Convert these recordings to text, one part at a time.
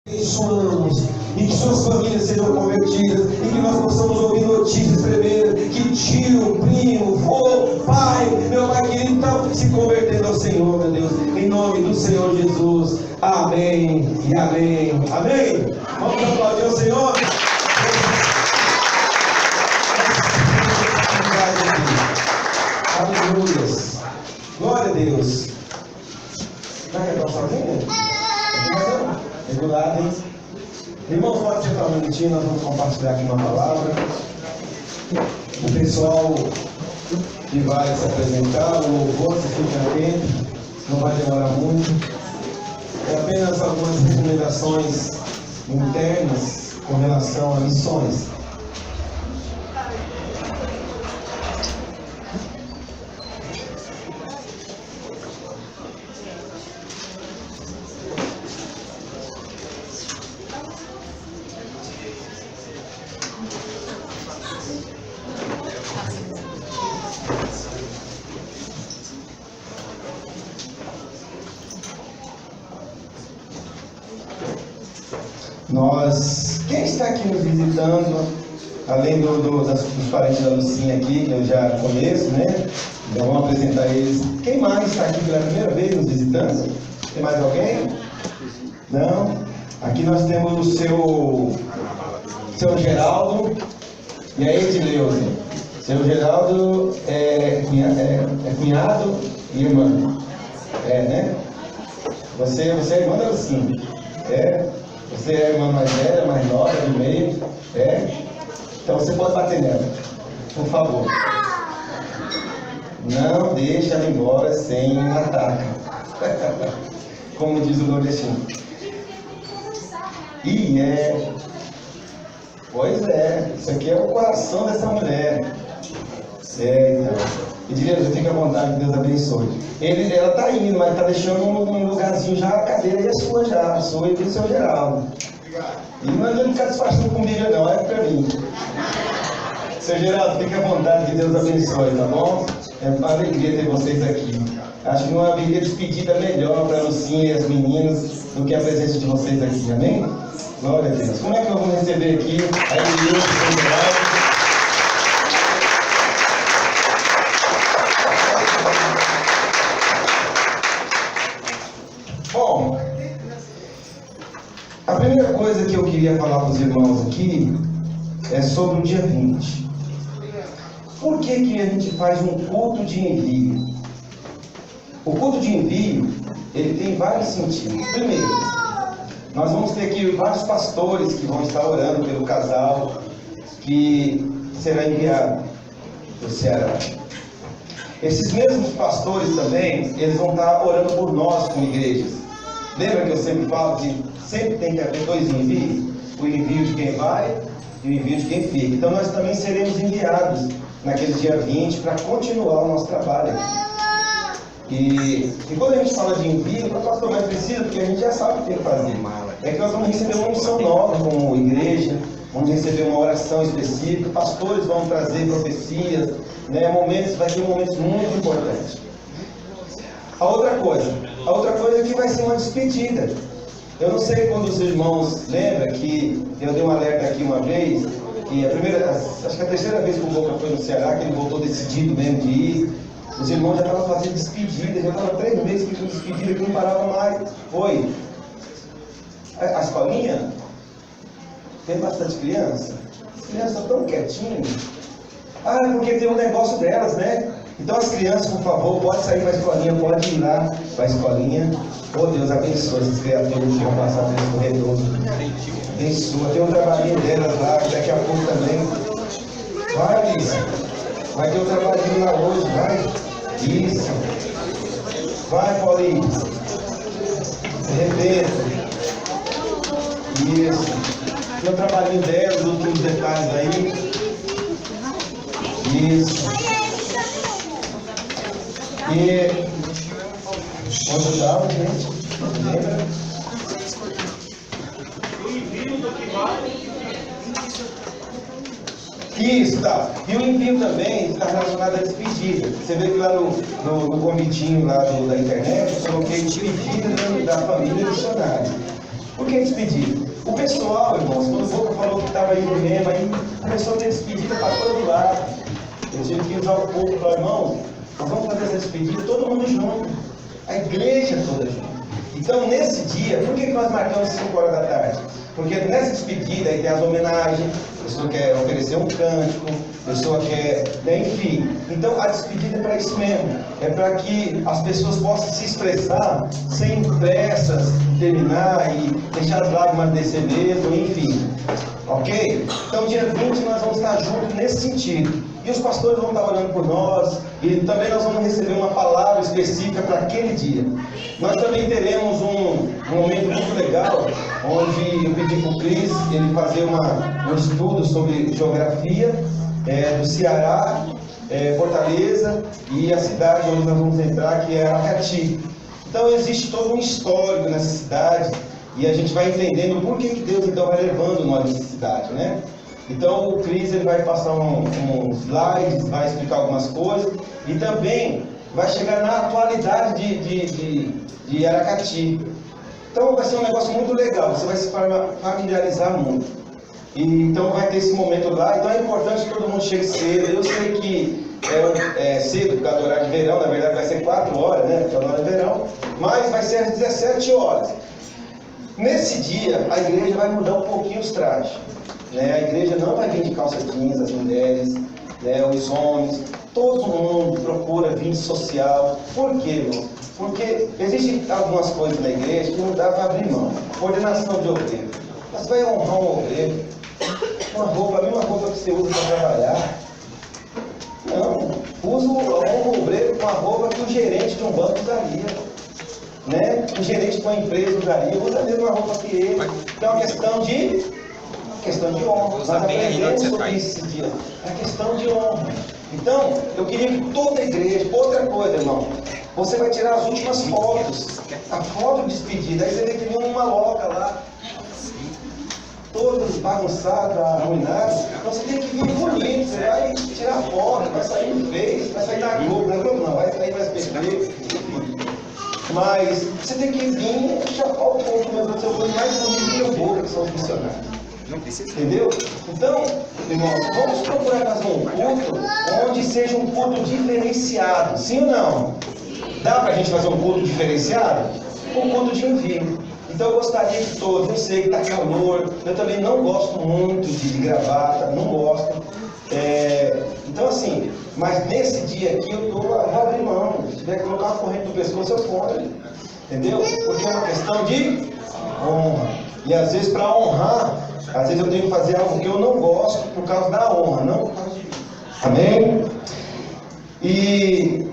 abençoamos e que suas famílias sejam convertidas e que nós possamos ouvir notícias tremendas que tio, primo, vô, pai, meu pai querido está se convertendo ao Senhor, meu Deus, em nome do Senhor Jesus, amém e amém, amém. Vamos aplaudir o Senhor. Aleluia, glória a Deus. Vai regar sozinho? Regulado, hein? Irmãos, pode sentar um minutinho, nós vamos compartilhar aqui uma palavra. O pessoal que vai se apresentar, o louvor, se fica atento, não vai demorar muito. É apenas algumas recomendações internas com relação a missões. Quem está aqui nos visitando, além dos parentes da Lucinha aqui, que eu já conheço, né? Já vamos apresentar eles. Quem mais está aqui pela primeira vez nos visitando? Tem mais alguém? Não? Aqui nós temos o seu Geraldo e a Edileuza. Seu Geraldo é cunhado e irmã. É, né? Você é irmã da Lucinha. É. Você é a irmã mais velha, mais nova, do meio, Então você pode bater nela, por favor. Não deixe ela embora sem ataque. Como diz o nordestino. Pois é, isso aqui é o coração dessa mulher. Então. E diria, fica à vontade, que Deus abençoe. Ela está indo, mas está deixando um lugarzinho já, a cadeira e a sua já, a sua e do seu Geraldo. E não adianta ficar disfarçando comigo não, é para mim. Seu Geraldo, fica à vontade, que Deus abençoe, tá bom? É uma alegria ter vocês aqui. Acho que não haveria despedida melhor para a Lucinha e as meninas do que a presença de vocês aqui, amém? Glória a Deus. Como é que nós vamos receber aqui a igreja do seu Geraldo? Bom, a primeira coisa que eu queria falar para os irmãos aqui é sobre o dia 20. Por que a gente faz um culto de envio? O culto de envio, ele tem vários sentidos. Primeiro, nós vamos ter aqui vários pastores que vão estar orando pelo casal que será enviado do Ceará. Esses mesmos pastores também, eles vão estar orando por nós como igrejas. Lembra que eu sempre falo que sempre tem que haver dois envios? O envio de quem vai e o envio de quem fica. Então nós também seremos enviados naquele dia 20 para continuar o nosso trabalho. E quando a gente fala de envio, o pastor mais precisa, porque a gente já sabe o que tem que fazer. É que nós vamos receber uma missão nova como igreja, vamos receber uma oração específica, pastores vão trazer profecias, né? Vai ter momentos muito importantes. A outra coisa é que vai ser uma despedida. Eu não sei quando os irmãos lembram que eu dei um alerta aqui uma vez, que acho que a terceira vez que o Boca foi no Ceará, que ele voltou decidido mesmo de ir, os irmãos já estavam fazendo despedida, já estavam 3 meses que despedida, que não parava mais. Foi. A escolinha tem bastante criança. As crianças estão tão quietinhas. Porque tem um negócio delas, né? Então as crianças, por favor, pode sair para a escolinha, pode ir lá para a escolinha. Oh, Deus abençoe essas criaturas que vão passar pelo corredor. Abençoa. Tem um trabalhinho delas lá, daqui a pouco também. Vai, Alice. Vai ter um trabalhinho lá hoje, vai. Isso. Vai, Paulinho. De repente. Isso. Tem um trabalhinho delas, os últimos detalhes aí. Isso. E onde estava, gente? Lembra? Isso, tá. E o envio também está relacionado à despedida. Você vê que lá no convitinho lá da internet, eu coloquei despedida da família missionária. Por que despedida? O pessoal, irmãos, quando o Boca falou que estava indo mesmo, aí começou a ter despedida para todo lado. Eu tive que usar o povo e falar, irmãos, nós vamos fazer essa despedida todo mundo junto. A igreja toda junto. Então, nesse dia, por que nós marcamos 5 horas da tarde? Porque nessa despedida aí tem as homenagens, a pessoa quer oferecer um cântico, a pessoa quer, né, enfim. Então a despedida é para isso mesmo, é para que as pessoas possam se expressar sem pressas, terminar e deixar as lágrimas descer mesmo, enfim. Ok? Então dia 20 nós vamos estar juntos nesse sentido. E os pastores vão estar orando por nós, e também nós vamos receber uma palavra específica para aquele dia. Nós também teremos um momento muito legal, onde eu pedi para o Cris ele fazer um estudo sobre geografia do Ceará, Fortaleza e a cidade onde nós vamos entrar, que é Aracati. Então existe todo um histórico nessa cidade, e a gente vai entendendo por que Deus então vai levando nós nessa cidade, né? Então o Cris ele vai passar uns slides, vai explicar algumas coisas, e também vai chegar na atualidade de Aracati. Então vai ser um negócio muito legal, você vai se familiarizar muito. E, então vai ter esse momento lá, então é importante que todo mundo chegue cedo. Eu sei que é cedo por causa do horário de verão, na verdade vai ser 4 horas, né, por causa do horário de verão, mas vai ser às 17 horas. Nesse dia a igreja vai mudar um pouquinho os trajes. A igreja não vai vir de calça jeans, as mulheres, os homens, todo mundo procura vir social. Por quê, irmão? Porque existem algumas coisas na igreja que não dá para abrir mão. Coordenação de obreiro. Mas vai honrar um obreiro, a mesma roupa que você usa para trabalhar. Não, honra o obreiro com a roupa que o gerente de um banco usaria. O gerente de uma empresa usaria, usa a mesma roupa que ele. Então é uma questão de honra. Nós aprendemos sobre isso esse dia. É questão de honra. Então, eu queria que toda a igreja, outra coisa, irmão, você vai tirar as últimas fotos. A foto de despedida, aí você vê que nem uma loca lá, todos bagunçados, arruinados. Então você tem que vir bonito, você vai tirar foto, vai sair no Face, vai sair na Globo, não, vai sair no SBT. Mas você tem que vir e chapar o povo, mas você foi mais bonito que o Boca, que são os missionários. Não precisa. Entendeu? Então, irmãos, vamos procurar fazer um culto onde seja um culto diferenciado. Sim ou não? Dá pra gente fazer um culto diferenciado? Um culto de envio. Então eu gostaria que todos, eu sei que está calor, eu também não gosto muito de gravata, não gosto. Então assim, mas nesse dia aqui eu vou abrir mão. Se tiver que colocar uma corrente no pescoço, eu ponho. Entendeu? Porque é uma questão de honra. E às vezes para honrar, às vezes eu tenho que fazer algo que eu não gosto por causa da honra, não por causa de mim. Amém? E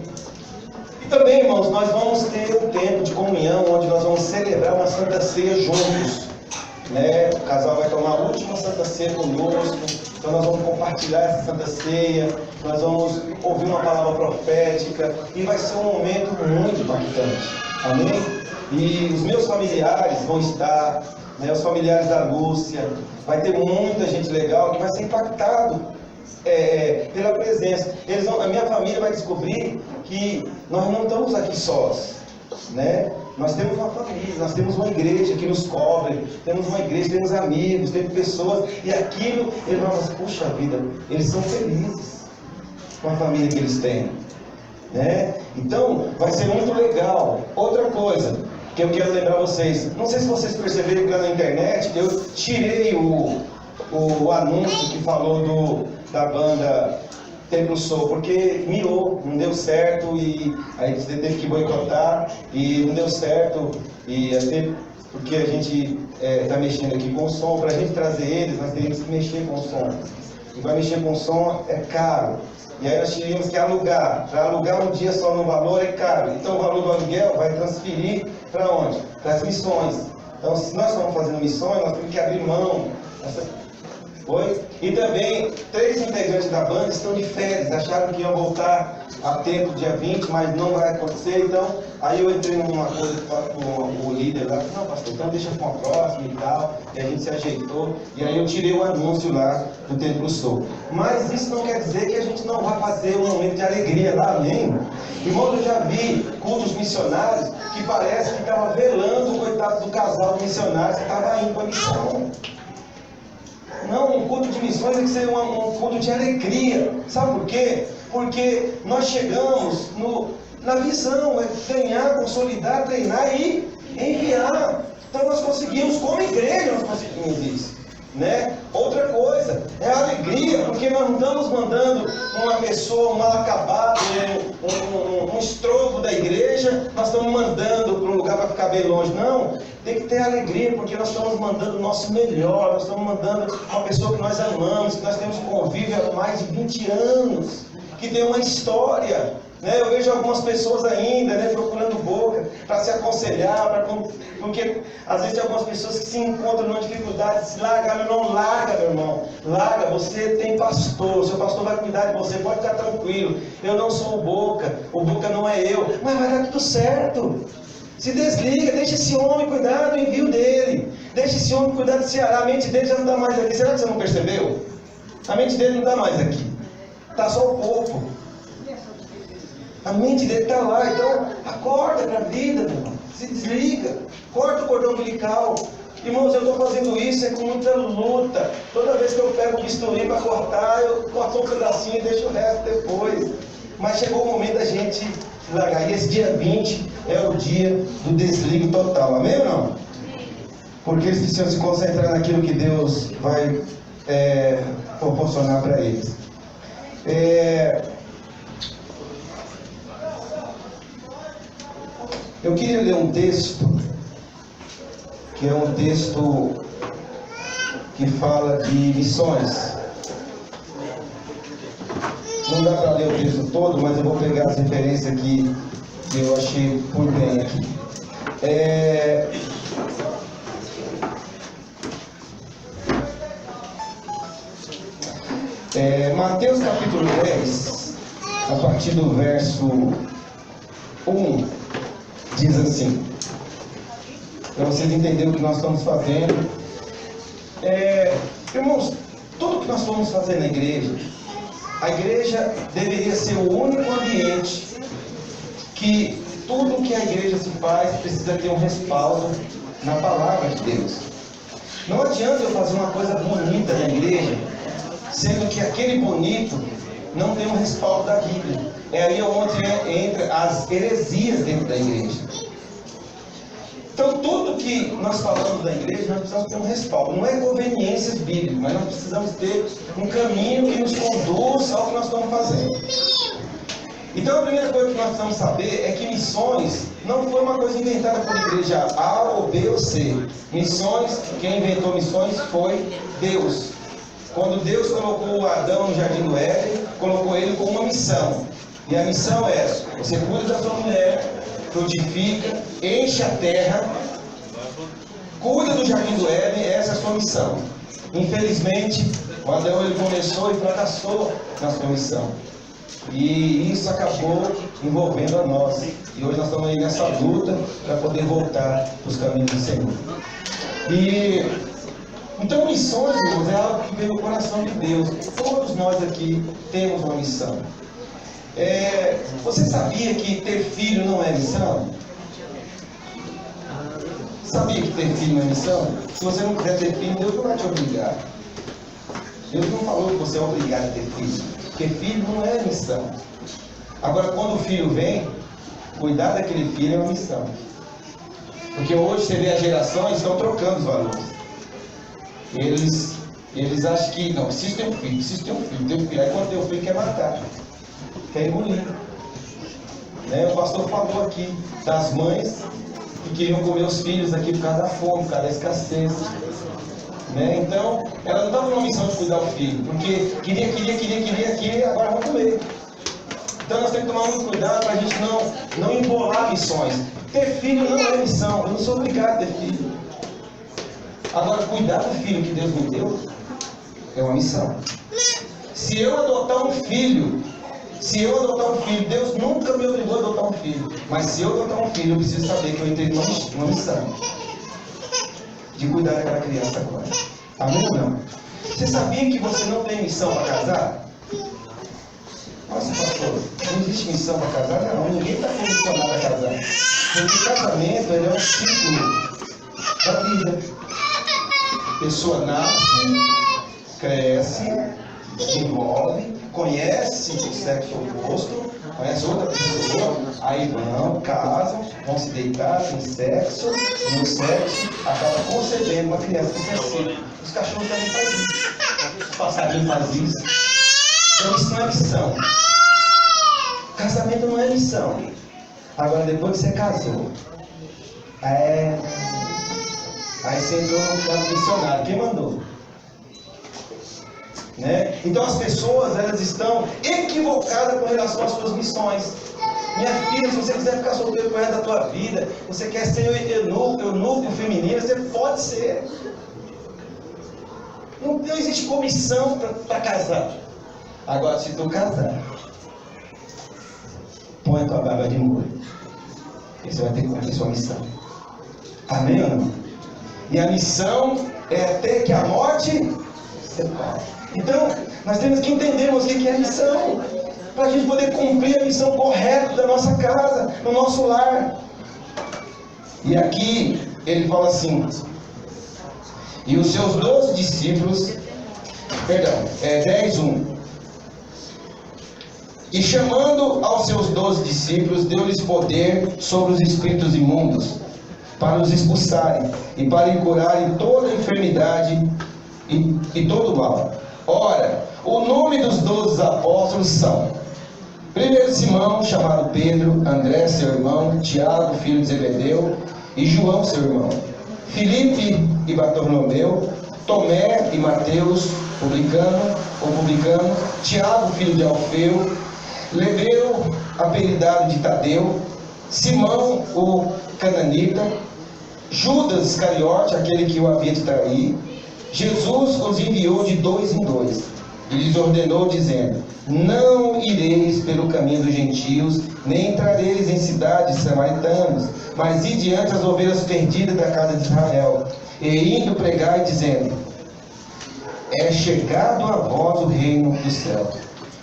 também, irmãos, nós vamos ter um tempo de comunhão, onde nós vamos celebrar uma Santa Ceia juntos. O casal vai tomar a última Santa Ceia conosco, então nós vamos compartilhar essa Santa Ceia, nós vamos ouvir uma palavra profética, e vai ser um momento muito impactante. Amém? E os meus familiares vão estar, os familiares da Lúcia, vai ter muita gente legal que vai ser impactado pela presença. A minha família vai descobrir que nós não estamos aqui sós, Nós temos uma família, nós temos uma igreja que nos cobre, temos uma igreja, temos amigos, temos pessoas, e aquilo, eles vão falar, puxa vida, eles são felizes com a família que eles têm, Então, vai ser muito legal. Outra coisa que eu quero lembrar vocês, não sei se vocês perceberam que lá na internet, eu tirei o anúncio que falou da banda Templo Soul, porque miou, não deu certo, e aí você teve que boicotar, e não deu certo, e até porque a gente está mexendo aqui com o som, para a gente trazer eles, nós temos que mexer com o som, e para mexer com o som é caro, e aí nós tivemos que alugar, para alugar um dia só no valor é caro, então o valor do aluguel vai transferir para onde? Para as missões. Então se nós estamos fazendo missões, nós temos que abrir mão Oi? E também, 3 integrantes da banda estão de férias, acharam que iam voltar a tempo dia 20, mas não vai acontecer, então, aí eu entrei numa coisa com o líder lá, não pastor, então deixa com a próxima e tal, e a gente se ajeitou, e aí eu tirei o anúncio lá do Templo Sul. Mas isso não quer dizer que a gente não vai fazer um momento de alegria lá, amém? Irmão, eu já vi cultos missionários que parece que estava velando o coitado do casal missionário que estava indo para a missão. Não, um culto de missões tem que ser um culto de alegria. Sabe por quê? Porque nós chegamos na visão, é ganhar, consolidar, treinar e enviar. Então nós conseguimos, como igreja, nós conseguimos isso. Né? Outra coisa, é a alegria, porque nós não estamos mandando uma pessoa, um mal acabado, um estrovo da igreja, nós estamos mandando para um lugar para ficar bem longe. Não, tem que ter alegria, porque nós estamos mandando o nosso melhor, nós estamos mandando uma pessoa que nós amamos, que nós temos convívio há mais de 20 anos, que tem uma história. Né? Eu vejo algumas pessoas ainda, né, procurando boca para se aconselhar, porque às vezes tem algumas pessoas que se encontram numa dificuldade, se larga, não larga, meu irmão, larga, você tem pastor, seu pastor vai cuidar de você, pode ficar tranquilo, eu não sou o boca não é eu, mas vai dar tudo certo. Se desliga, deixa esse homem cuidar do envio dele, deixa esse homem cuidar do Ceará, a mente dele já não está mais aqui, será que você não percebeu? A mente dele não está mais aqui, está só o corpo. A mente dele está lá, então acorda para a vida, meu irmão. Se desliga, corta o cordão umbilical. Irmãos, eu estou fazendo isso com muita luta. Toda vez que eu pego o bisturi para cortar, eu corto um pedacinho e deixo o resto depois. Mas chegou o momento da gente largar. E esse dia 20 é o dia do desligue total, amém ou não? Porque eles precisam se concentrar naquilo que Deus vai proporcionar para eles. Eu queria ler um texto, que é um texto que fala de missões. Não dá para ler o texto todo, mas eu vou pegar as referências aqui que eu achei por bem aqui. Mateus capítulo 10, a partir do verso 1, diz assim, para vocês entenderem o que nós estamos fazendo. Irmãos, tudo que nós vamos fazer na igreja, a igreja deveria ser o único ambiente que tudo que a igreja se faz precisa ter um respaldo na palavra de Deus. Não adianta eu fazer uma coisa bonita na igreja, sendo que aquele bonito não tem um respaldo da Bíblia. É aí onde entra as heresias dentro da igreja. Então tudo que nós falamos da igreja, nós precisamos ter um respaldo. Não é conveniências bíblicas, mas nós precisamos ter um caminho que nos conduz ao que nós estamos fazendo. Então a primeira coisa que nós precisamos saber é que missões não foi uma coisa inventada por igreja A ou B ou C. Missões, quem inventou missões foi Deus. Quando Deus colocou Adão no jardim do Éden, colocou ele com uma missão. E a missão é essa: você cuida da sua mulher, frutifica, enche a terra, cuida do jardim do Éden, essa é a sua missão. Infelizmente, o Adão ele começou e fracassou na sua missão. E isso acabou envolvendo a nós. E hoje nós estamos aí nessa luta para poder voltar para os caminhos do Senhor. Então missões, irmãos, é algo que vem do coração de Deus. Todos nós aqui temos uma missão. Você sabia que ter filho não é missão? Sabia que ter filho não é missão? Se você não quiser ter filho, Deus não vai te obrigar. Deus não falou que você é obrigado a ter filho. Porque filho não é missão. Agora, quando o filho vem, cuidar daquele filho é uma missão. Porque hoje você vê as gerações estão trocando os valores. Eles acham que não, preciso ter um filho, tem um filho. Aí quando tem um filho quer matar, quer engolir. Né? O pastor falou aqui das mães que queriam comer os filhos aqui por causa da fome, por causa da escassez. Né? Então, ela não estava numa missão de cuidar do filho, porque queria, agora vamos comer. Então nós temos que tomar muito cuidado para a gente não embolar missões. Ter filho não é missão, eu não sou obrigado a ter filho. Agora, cuidar do filho que Deus me deu É uma missão. Se eu adotar um filho, Deus nunca me obrigou a adotar um filho. Mas se eu adotar um filho, eu preciso saber que eu entrei numa missão de cuidar daquela criança agora. Amém ou não? Você sabia que você não tem missão para casar? Nossa, pastor, não existe missão para casar? Não, ninguém está condicionado a casar. Porque o casamento ele é um ciclo da vida. A pessoa nasce, cresce, desenvolve, conhece o sexo oposto, conhece outra pessoa, aí vão se deitar, tem sexo, no sexo, acaba concebendo uma criança que cresce. Os cachorros também fazem isso, os passarinhos fazem isso. Então isso não é missão. Casamento não é missão. Agora depois que você casou, aí você entrou no plano missionário. Quem mandou? Né? Então as pessoas elas estão equivocadas com relação às suas missões. Minha filha, se você quiser ficar solteiro com o resto da tua vida, você quer ser eunuco feminino, você pode ser. Não existe comissão para casar. Agora, se tu casar, põe a tua barba de molho. E você vai ter que cumprir sua missão. Amém ou não? E a missão é até que a morte separe. Então, nós temos que entendermos o que é a missão, para a gente poder cumprir a missão correta da nossa casa, no nosso lar. E aqui ele fala assim: e os seus 12 discípulos, 10:1. E chamando aos seus 12 discípulos, deu-lhes poder sobre os espíritos imundos, para os expulsarem, e para curarem toda enfermidade e todo mal. Ora, o nome dos 12 apóstolos são: primeiro Simão, chamado Pedro, André, seu irmão, Tiago, filho de Zebedeu, e João, seu irmão, Filipe e Bartolomeu, Tomé e Mateus, publicano, Tiago, filho de Alfeu, Lebeu, apelidado de Tadeu, Simão, o cananita, Judas Iscariote, aquele que o havia de trair. Jesus os enviou de 2 em 2 e lhes ordenou, dizendo: não ireis pelo caminho dos gentios, nem entrareis em cidades samaritanas, mas ide diante as ovelhas perdidas da casa de Israel, e indo pregai, dizendo: é chegado a vós o reino do céu.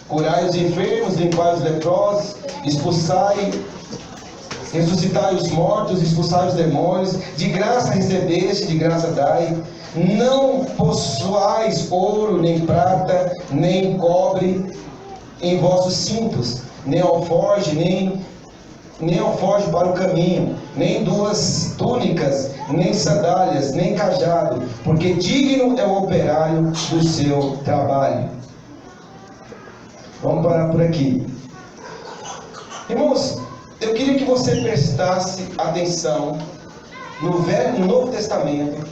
Curai os enfermos, limpai os leprosos, ressuscitai os mortos, expulsai os demônios, de graça recebeste, de graça dai. Não possuais ouro, nem prata, nem cobre em vossos cintos, nem alforje, nem alforje para o caminho, nem 2 túnicas, nem sandálias, nem cajado, porque digno é o operário do seu trabalho. Vamos parar por aqui. Irmãos, eu queria que você prestasse atenção no Novo Testamento,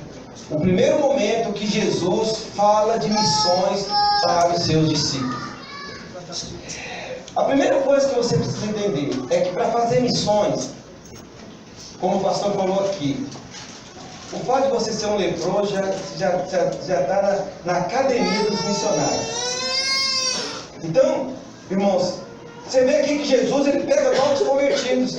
o primeiro momento que Jesus fala de missões para os seus discípulos. A primeira coisa que você precisa entender é que para fazer missões, como o pastor falou aqui, o fato de você ser um leproso já está na academia dos missionários. Então, irmãos, você vê aqui que Jesus ele pega novos convertidos.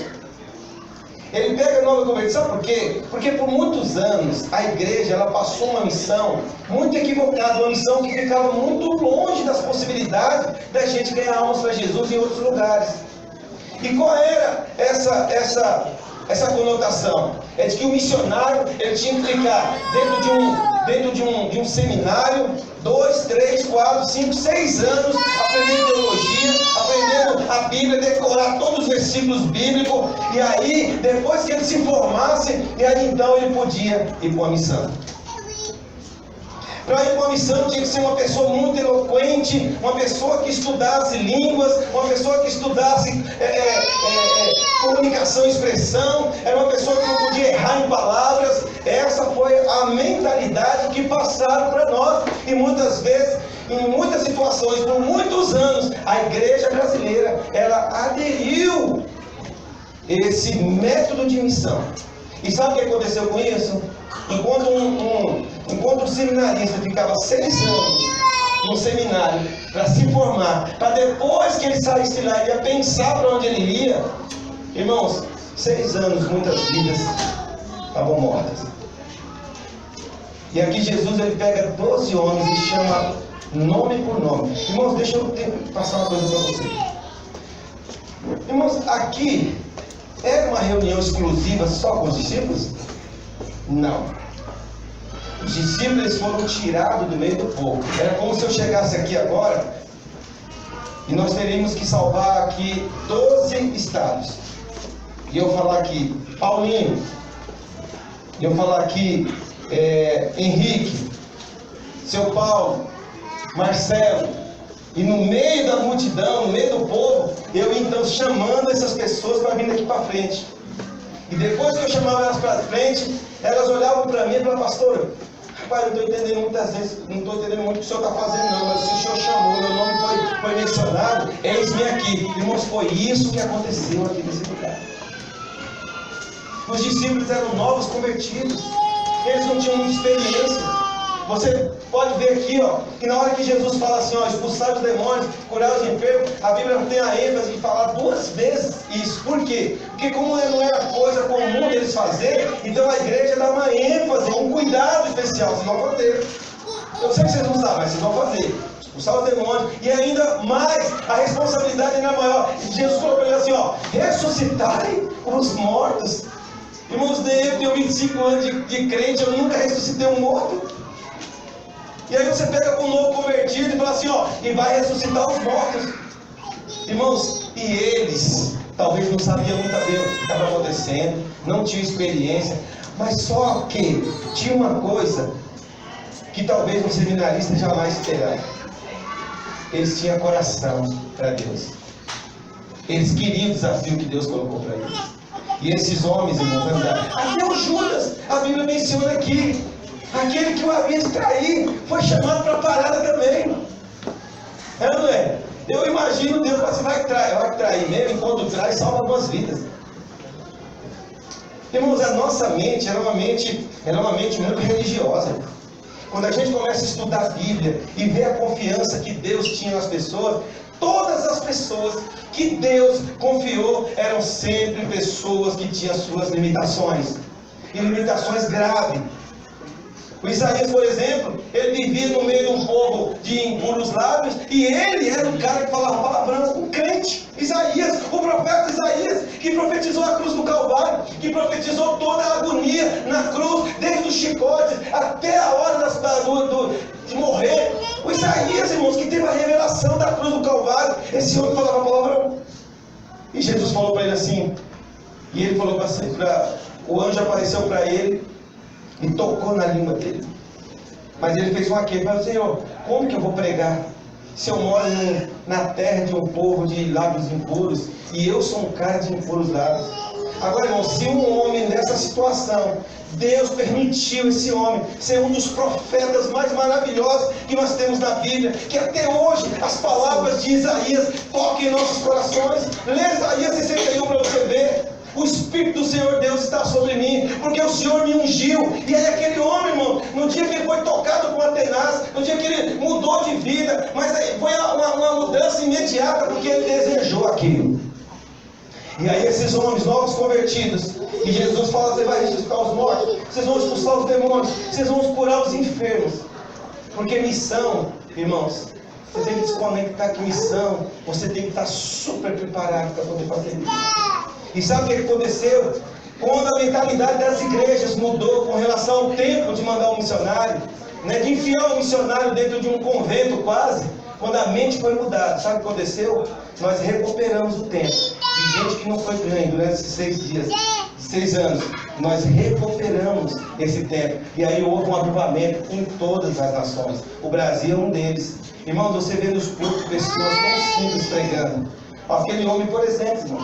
Ele pega novos convertidos, sabe por quê? Porque por muitos anos a igreja ela passou uma missão muito equivocada, uma missão que ficava muito longe das possibilidades da gente ganhar almas para Jesus em outros lugares. E qual era essa conotação? É de que o missionário ele tinha que ficar dentro de um seminário 2, 3, 4, 5, 6 anos aprendendo teologia, aprendendo a Bíblia, decorar todos os versículos bíblicos, e aí depois que ele se formasse, e aí então ele podia ir para uma missão. Para ir para uma missão tinha que ser uma pessoa muito eloquente, uma pessoa que estudasse línguas, uma pessoa que estudasse comunicação e expressão, era uma pessoa que não podia errar em palavras. Essa foi a mentalidade que passaram para nós, e muitas vezes, em muitas situações, por muitos anos, a igreja brasileira, ela aderiu esse método de missão. E sabe o que aconteceu com isso? Enquanto um seminarista ficava 6 anos num seminário para se formar, para depois que ele saísse lá, ele ia pensar para onde ele ia. Irmãos, 6 anos, muitas vidas estavam mortas. E aqui Jesus ele pega 12 homens e chama nome por nome. Irmãos, deixa eu passar uma coisa para vocês. Irmãos, aqui era uma reunião exclusiva só com os discípulos? Não. Os discípulos eles foram tirados do meio do povo. Era como se eu chegasse aqui agora e nós teríamos que salvar aqui 12 estados. E eu falar aqui Paulinho, e eu falar aqui Henrique, seu Paulo, Marcelo, e no meio da multidão, no meio do povo, eu então chamando essas pessoas para vir aqui para frente. E depois que eu chamava elas para frente, elas olhavam para mim e falavam: pastor, rapaz, eu não estou entendendo muitas vezes, não estou entendendo muito o que o senhor está fazendo não, mas se o senhor chamou, meu nome foi mencionado, eis-me aqui. Irmãos, foi isso que aconteceu aqui nesse lugar. Os discípulos eram novos convertidos, eles não tinham muita experiência. Você pode ver aqui, ó, que na hora que Jesus fala assim, ó, expulsar os demônios, curar os enfermos, a Bíblia tem a ênfase de falar 2 vezes isso. Por quê? Porque como não era coisa comum eles fazerem, então a igreja dá uma ênfase, um cuidado especial. Vocês vão fazer. Eu sei que vocês não sabem, mas vocês vão fazer. Expulsar os demônios. E ainda mais, a responsabilidade ainda maior. Jesus falou para ele assim, ó, ressuscitarem os mortos. Irmãos, eu tenho 25 anos de crente, eu nunca ressuscitei um morto. E aí você pega com um novo convertido e fala assim, ó, e vai ressuscitar os mortos. Irmãos, e eles talvez não sabiam muito bem o que estava acontecendo, não tinham experiência, mas só que tinha uma coisa que talvez um seminarista jamais terá. Eles tinham coração para Deus. Eles queriam o desafio que Deus colocou para eles. E esses homens, irmãos, andaram. Até o Judas, a Bíblia menciona aqui. Aquele que o havia de trair foi chamado para a parada também. É ou não é? Eu imagino Deus, você vai trair mesmo, enquanto trai, salva algumas vidas. Irmãos, a nossa mente era uma mente muito religiosa. Quando a gente começa a estudar a Bíblia e ver a confiança que Deus tinha nas pessoas, todas as pessoas que Deus confiou eram sempre pessoas que tinham suas limitações. E limitações graves. O Isaías, por exemplo, ele vivia no meio de um povo de impuros lábios, e ele era o cara que falava palavrão, um crente. Isaías, o profeta Isaías, que profetizou a cruz do Calvário, que profetizou toda a agonia na cruz, desde os chicotes até a hora de morrer. O Isaías, irmãos, que teve a revelação da cruz do Calvário, esse homem falava palavrão. E Jesus falou para ele assim, e ele falou o anjo apareceu para ele, e tocou na língua dele. Mas ele fez uma queixa. Falou, Senhor, como que eu vou pregar? Se eu moro na terra de um povo de lábios impuros, e eu sou um cara de impuros lábios. Agora, irmão, se um homem nessa situação, Deus permitiu esse homem ser um dos profetas mais maravilhosos que nós temos na Bíblia, que até hoje as palavras de Isaías tocam em nossos corações. Lê Isaías 61 para você ver. O Espírito do Senhor Deus está sobre mim, porque o Senhor me ungiu. E aí aquele homem, irmão, no dia que ele foi tocado com a tenaz, no dia que ele mudou de vida, mas foi uma mudança imediata, porque ele desejou aquilo. E aí esses homens novos convertidos, e Jesus fala, você vai ressuscitar os mortos, vocês vão expulsar os demônios, vocês vão curar os enfermos. Porque missão, irmãos, você tem que desconectar com missão, você tem que estar super preparado para poder fazer isso. E sabe o que aconteceu? Quando a mentalidade das igrejas mudou com relação ao tempo de mandar um missionário, né, de enfiar um missionário dentro de um convento quase, quando a mente foi mudada, sabe o que aconteceu? Nós recuperamos o tempo de gente que não foi ganho durante esses 6 dias, 6 anos. Nós recuperamos esse tempo. E aí houve um avivamento em todas as nações. O Brasil é um deles. Irmãos, você vê nos cultos pessoas tão simples pregando. Aquele homem, por exemplo, irmão,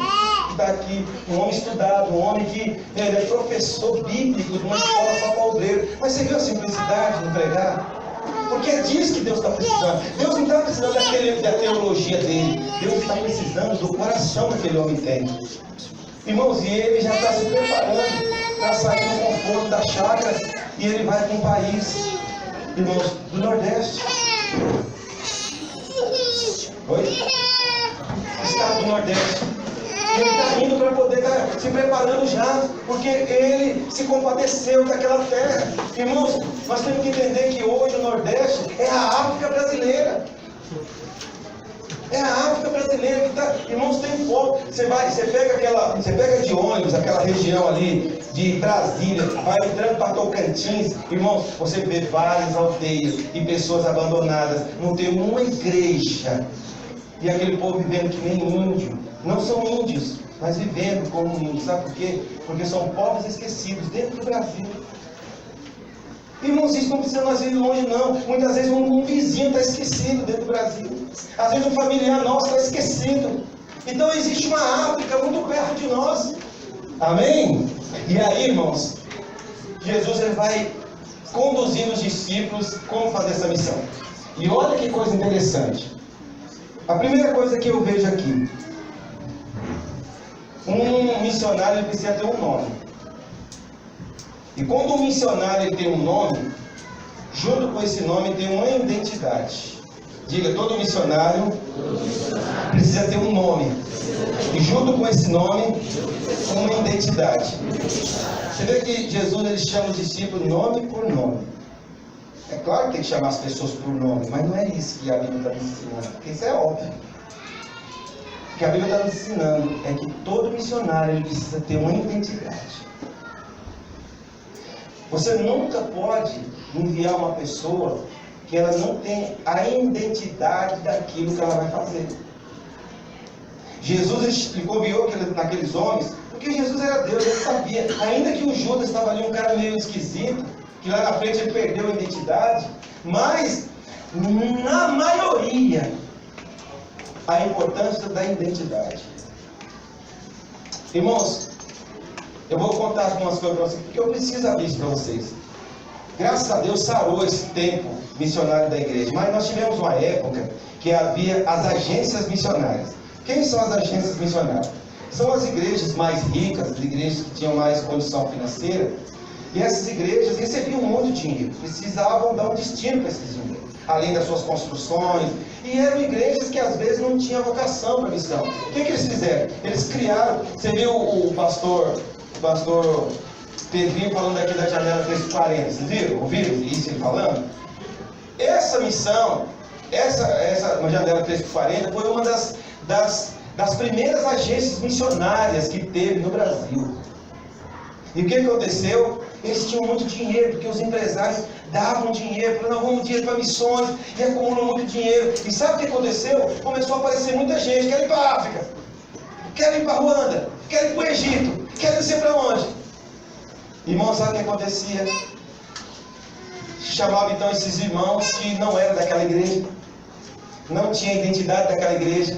que está aqui, um homem estudado, um homem que é professor bíblico de uma escola só para obreiro. Mas você viu a simplicidade no pregar? Porque é disso que Deus está precisando. Deus não está precisando da teologia dele. Deus está precisando do coração que aquele homem tem. Irmãos, e ele já está se preparando para sair do conforto da chácara, e ele vai para um país, irmãos, do Nordeste. Oi? Estado do Nordeste. Ele está indo para poder estar se preparando já, porque ele se compadeceu daquela terra. Irmãos, nós temos que entender que hoje o Nordeste é a África brasileira. É a África brasileira que está. Irmãos, tem fogo. Você pega de ônibus aquela região ali de Brasília, vai entrando para Tocantins, irmãos, você vê várias aldeias e pessoas abandonadas. Não tem uma igreja. E aquele povo vivendo que nem índio. Não são índios, mas vivendo como índios. Sabe por quê? Porque são povos esquecidos dentro do Brasil. Irmãos, isso não precisa nós ir longe, não. Muitas vezes um vizinho está esquecido dentro do Brasil. Às vezes um familiar nosso está esquecido. Então existe uma África muito perto de nós. Amém? E aí, irmãos, Jesus ele vai conduzindo os discípulos como fazer essa missão. E olha que coisa interessante. A primeira coisa que eu vejo aqui. Um missionário ele precisa ter um nome. E quando um missionário ele tem um nome, junto com esse nome tem uma identidade. Diga, todo missionário precisa ter um nome. E junto com esse nome, uma identidade. Você vê que Jesus ele chama os discípulos nome por nome. É claro que tem que chamar as pessoas por nome, mas não é isso que a Bíblia está nos ensinando. Porque isso é óbvio. O que a Bíblia está nos ensinando é que todo missionário ele precisa ter uma identidade. Você nunca pode enviar uma pessoa que ela não tem a identidade daquilo que ela vai fazer. Jesus ele confiou naqueles homens, porque Jesus era Deus, ele sabia. Ainda que o Judas estava ali um cara meio esquisito, que lá na frente ele perdeu a identidade, mas na maioria a importância da identidade. Irmãos, eu vou contar algumas coisas para vocês, porque eu preciso abrir isso para vocês. Graças a Deus sarou esse tempo missionário da igreja, mas nós tivemos uma época que havia as agências missionárias. Quem são as agências missionárias? São as igrejas mais ricas, as igrejas que tinham mais condição financeira, e essas igrejas recebiam muito dinheiro, precisavam dar um destino para esses dinheiros, além das suas construções, e eram igrejas que às vezes não tinham vocação para missão. O que eles fizeram? Eles criaram, você viu o pastor Pedrinho falando aqui da janela 340, vocês viram? Ouviram isso ele falando? Essa missão, essa janela 340 foi uma das primeiras agências missionárias que teve no Brasil. E o que aconteceu? Eles tinham muito dinheiro, porque os empresários davam dinheiro, falaram, não, vamos dinheiro para missões, e acumulam muito dinheiro. E sabe o que aconteceu? Começou a aparecer muita gente, quer ir para a África, quer ir para Ruanda, quer ir para o Egito, quer ir ser para onde? Irmãos, sabe o que acontecia? Chamava então esses irmãos que não eram daquela igreja, não tinha identidade daquela igreja,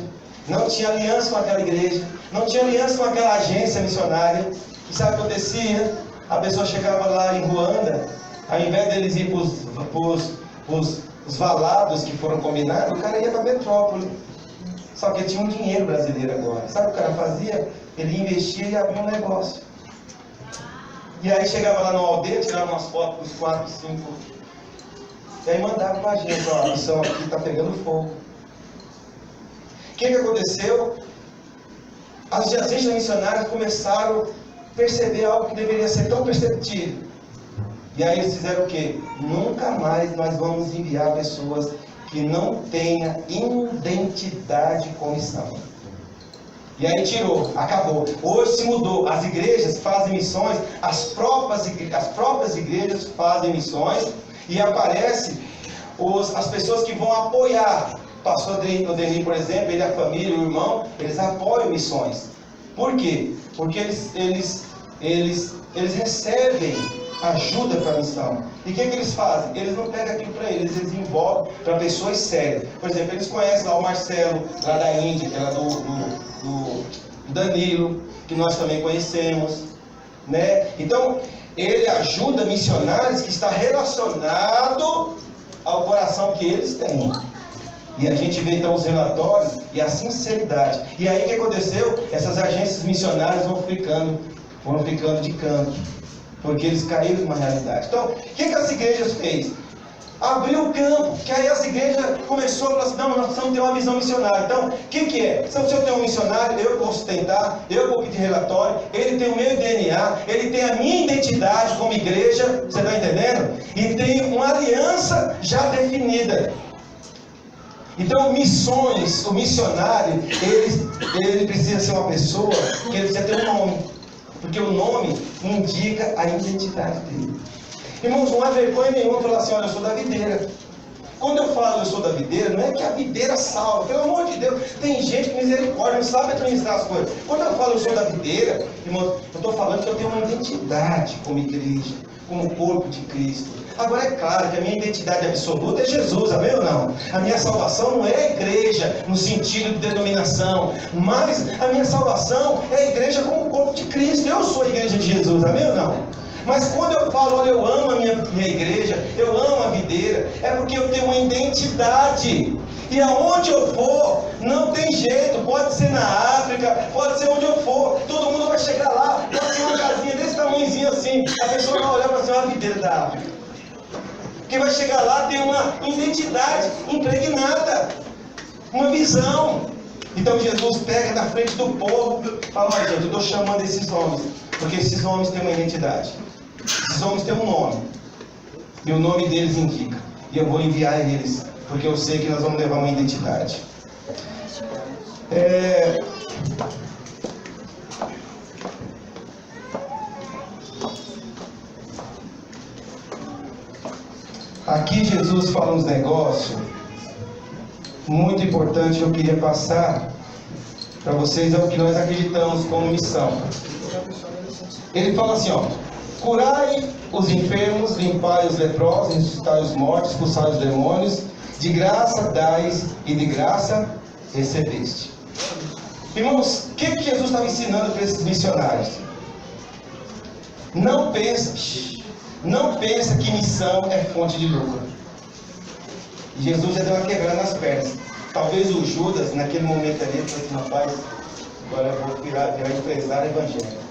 não tinha aliança com aquela igreja, não tinha aliança com aquela agência missionária. E sabe o que acontecia? A pessoa chegava lá em Ruanda, ao invés deles ir para os valados que foram combinados, o cara ia para a metrópole. Só que tinha um dinheiro brasileiro agora. Sabe o que o cara fazia? Ele investia e abria um negócio. E aí chegava lá na aldeia, tirava umas fotos dos 4, 5. E aí mandava para a gente, ó, a missão aqui está pegando fogo. O que aconteceu? As agências missionárias começaram a perceber algo que deveria ser tão perceptível. E aí eles fizeram o quê? Nunca mais nós vamos enviar pessoas que não tenham identidade com missão. E aí tirou, acabou. Hoje se mudou. As igrejas fazem missões, as próprias igrejas fazem missões, e aparece as pessoas que vão apoiar. O pastor Odenir, por exemplo, ele, a família, o irmão, eles apoiam missões. Por quê? Porque eles recebem ajuda para a missão. E o que eles fazem? Eles não pegam aquilo para eles envolvem para pessoas sérias. Por exemplo, eles conhecem lá o Marcelo, lá da Índia, que era do Danilo, que nós também conhecemos, né? Então, ele ajuda missionários que está relacionado ao coração que eles têm. E a gente vê então os relatórios e a sinceridade. E aí o que aconteceu? Essas agências missionárias foram ficando de canto, porque eles caíram numa realidade. Então, o que as igrejas fez? Abriu o campo, que aí as igrejas começaram a falar assim, não, nós precisamos ter uma visão missionária. Então, o que é? Se eu tenho um missionário, eu vou sustentar, eu vou pedir relatório, ele tem o meu DNA, ele tem a minha identidade como igreja, você está entendendo? E tem uma aliança já definida. Então, missões, o missionário, ele precisa ser uma pessoa que ele precisa ter um nome. Porque o nome indica a identidade dele. Irmãos, não há vergonha nenhuma falar assim, olha, eu sou da videira. Quando eu falo eu sou da videira, não é que a videira salva, pelo amor de Deus. Tem gente que misericórdia, não sabe administrar as coisas. Quando eu falo eu sou da videira, irmãos, eu estou falando que eu tenho uma identidade como igreja, como corpo de Cristo. Agora é claro que a minha identidade absoluta é Jesus, amém ou não? A minha salvação não é a igreja no sentido de denominação, mas a minha salvação é a igreja como corpo de Cristo. Eu sou a igreja de Jesus, amém ou não? Mas quando eu falo, olha, eu amo a minha igreja, eu amo a videira, é porque eu tenho uma identidade. E aonde eu for, não tem jeito, pode ser na África, pode ser onde eu for, todo mundo vai chegar lá, pode ser uma casinha desse tamanhozinho assim, a pessoa vai olhar para assim, uma videira da África. Quem vai chegar lá tem uma identidade impregnada, uma visão. Então Jesus pega na frente do povo e fala, olha gente, eu estou chamando esses homens, porque esses homens têm uma identidade. Esses homens têm um nome, e o nome deles indica, e eu vou enviar eles, porque eu sei que nós vamos levar uma identidade. Aqui Jesus fala uns negócios muito importantes que eu queria passar para vocês, é o que nós acreditamos como missão. Ele fala assim, ó, curai os enfermos, limpai os leprosos, ressuscitai os mortos, expulsai os demônios, de graça dais e de graça recebeste. Irmãos, o que Jesus estava ensinando para esses missionários? Não pensa que missão é fonte de lucro. E Jesus já deu uma quebrada nas pernas. Talvez o Judas, naquele momento ali, falou assim, rapaz, agora eu vou virar empresário evangélico.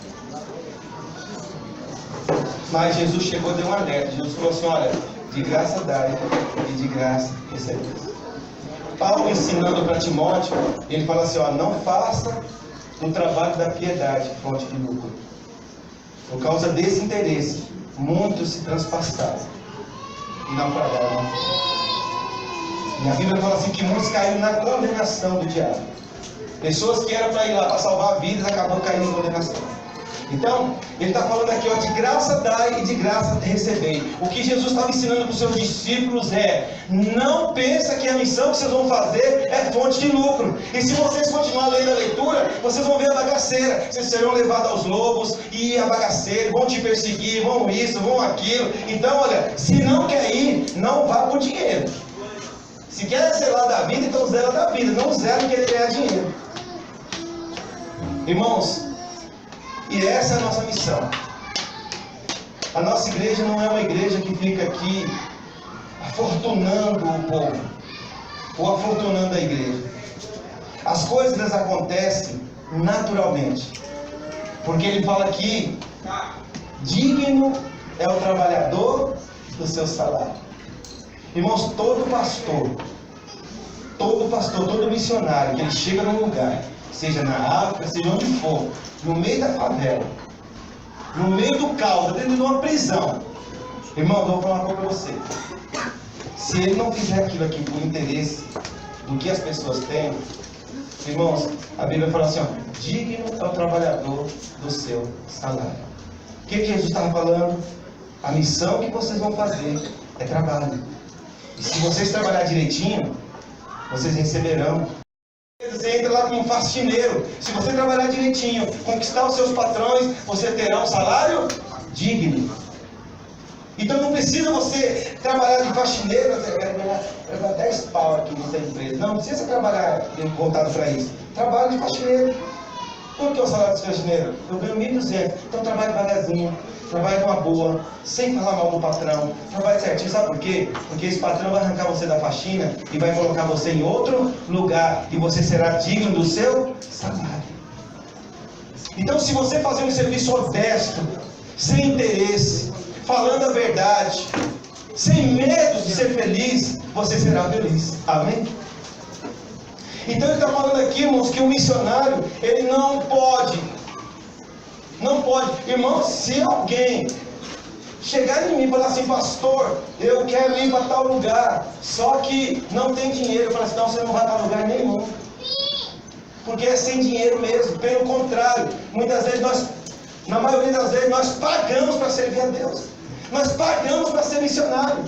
Mas Jesus chegou e deu um alerta. Jesus falou assim, olha, de graça dai e de graça recebeis. Paulo ensinando para Timóteo, ele fala assim, ó, não faça o trabalho da piedade fonte de lucro. Por causa desse interesse, muitos se transpassaram e não pagaram. E a Bíblia fala assim que muitos caíram na condenação do diabo. Pessoas que eram para ir lá para salvar vidas, acabou caindo em condenação. Então, ele está falando aqui, ó, de graça dai e de graça recebei. O que Jesus estava ensinando para os seus discípulos é, não pensa que a missão que vocês vão fazer é fonte de lucro. E se vocês continuarem lendo a leitura, vocês vão ver a bagaceira. Vocês serão levados aos lobos e a bagaceira, vão te perseguir, vão isso, vão aquilo. Então, olha, se não quer ir, não vá por dinheiro. Se quer zelar da vida, então zela da vida, não zela em querer ganhar dinheiro. Irmãos, e essa é a nossa missão. A nossa igreja não é uma igreja que fica aqui afortunando o povo, ou afortunando a igreja. As coisas acontecem naturalmente, porque ele fala aqui, digno é o trabalhador do seu salário. Irmãos, todo pastor, todo missionário, que ele chega num lugar, seja na África, seja onde for, no meio da favela, no meio do caos, dentro de uma prisão, irmão, eu vou falar uma coisa para você. Se ele não fizer aquilo aqui por interesse do que as pessoas têm, irmãos, a Bíblia fala assim, ó, digno é o trabalhador do seu salário. O que Jesus estava falando? A missão que vocês vão fazer é trabalho. E se vocês trabalharem direitinho, vocês receberão. Você entra lá como faxineiro. Se você trabalhar direitinho, conquistar os seus patrões, você terá um salário digno. Então não precisa você trabalhar de faxineiro, você quer ganhar 10 pau aqui nessa empresa. Não precisa trabalhar voltado para isso. Trabalho de faxineiro. Quanto que é o salário de faxineiro? Eu ganho 1.200. Então trabalhe devagarzinho. Trabalhe com uma boa, sem falar mal do patrão. Trabalhe certinho, sabe por quê? Porque esse patrão vai arrancar você da faxina e vai colocar você em outro lugar. E você será digno do seu salário. Então, se você fazer um serviço honesto, sem interesse, falando a verdade, sem medo de ser feliz, você será feliz. Amém? Então ele está falando aqui, irmãos, que o missionário, ele não pode, irmãos, se alguém chegar em mim e falar assim, pastor, eu quero ir para tal lugar, só que não tem dinheiro, eu falo assim, não, você não vai para lugar nenhum, porque é sem dinheiro mesmo. Pelo contrário, muitas vezes na maioria das vezes, nós pagamos para servir a Deus, nós pagamos para ser missionário.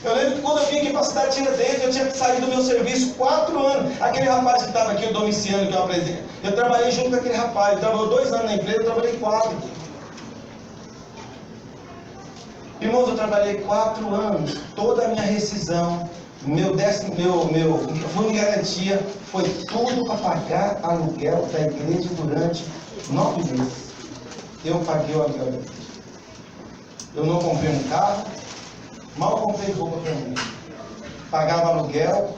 Eu lembro que quando eu vim aqui para a cidade de Tiradentes, eu tinha saído do meu serviço 4 anos. Aquele rapaz que estava aqui, o Domiciano, que eu apresento, eu trabalhei junto com aquele rapaz. Ele trabalhou 2 anos na empresa, eu trabalhei 4. Irmãos, eu trabalhei 4 anos. Toda a minha rescisão, meu fundo de garantia, foi tudo para pagar aluguel da igreja durante 9 meses. Eu paguei o aluguel da igreja. Eu não comprei um carro. Mal comprei roupa para mim. Pagava aluguel.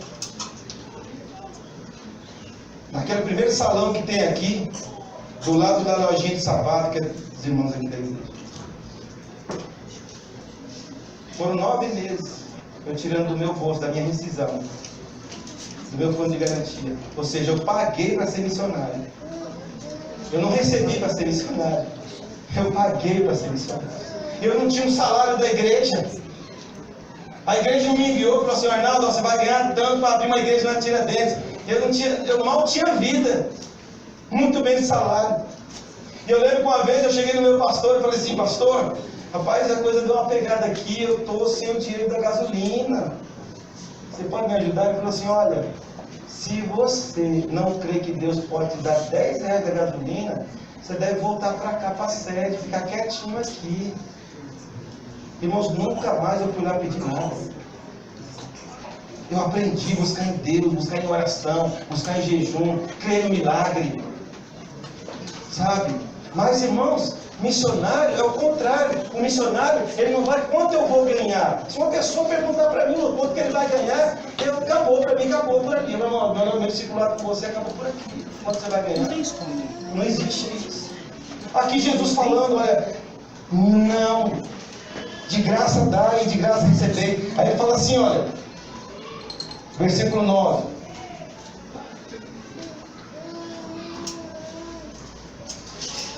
Naquele primeiro salão que tem aqui, do lado da lojinha de sapato, que é dos irmãos aqui da igreja. Foram 9 meses eu tirando do meu bolso, da minha rescisão, do meu fundo de garantia. Ou seja, eu paguei para ser missionário. Eu não recebi para ser missionário. Eu paguei para ser missionário. Eu não tinha um salário da igreja. A igreja me enviou e falou assim, Arnaldo, você vai ganhar tanto para abrir uma igreja na Tiradentes. Eu mal tinha vida. Muito bem de salário. E eu lembro que uma vez eu cheguei no meu pastor e falei assim, pastor, rapaz, a coisa deu uma pegada aqui, eu estou sem o dinheiro da gasolina. Você pode me ajudar? Ele falou assim, olha, se você não crê que Deus pode te dar 10 reais da gasolina, você deve voltar para cá, para a sede, ficar quietinho aqui. Irmãos, nunca mais eu fui lá pedir nada. Eu aprendi a buscar em Deus, buscar em oração, buscar em jejum, crer no milagre. Sabe? Mas, irmãos, missionário é o contrário. O missionário, ele não vai quanto eu vou ganhar. Se uma pessoa perguntar para mim o quanto que ele vai ganhar, acabou para mim, acabou por aqui. Meu discipulado com você acabou por aqui. Quanto você vai ganhar? Não existe isso. Aqui Jesus falando, olha, não. De graça dá e de graça receber. Aí ele fala assim, olha, versículo 9.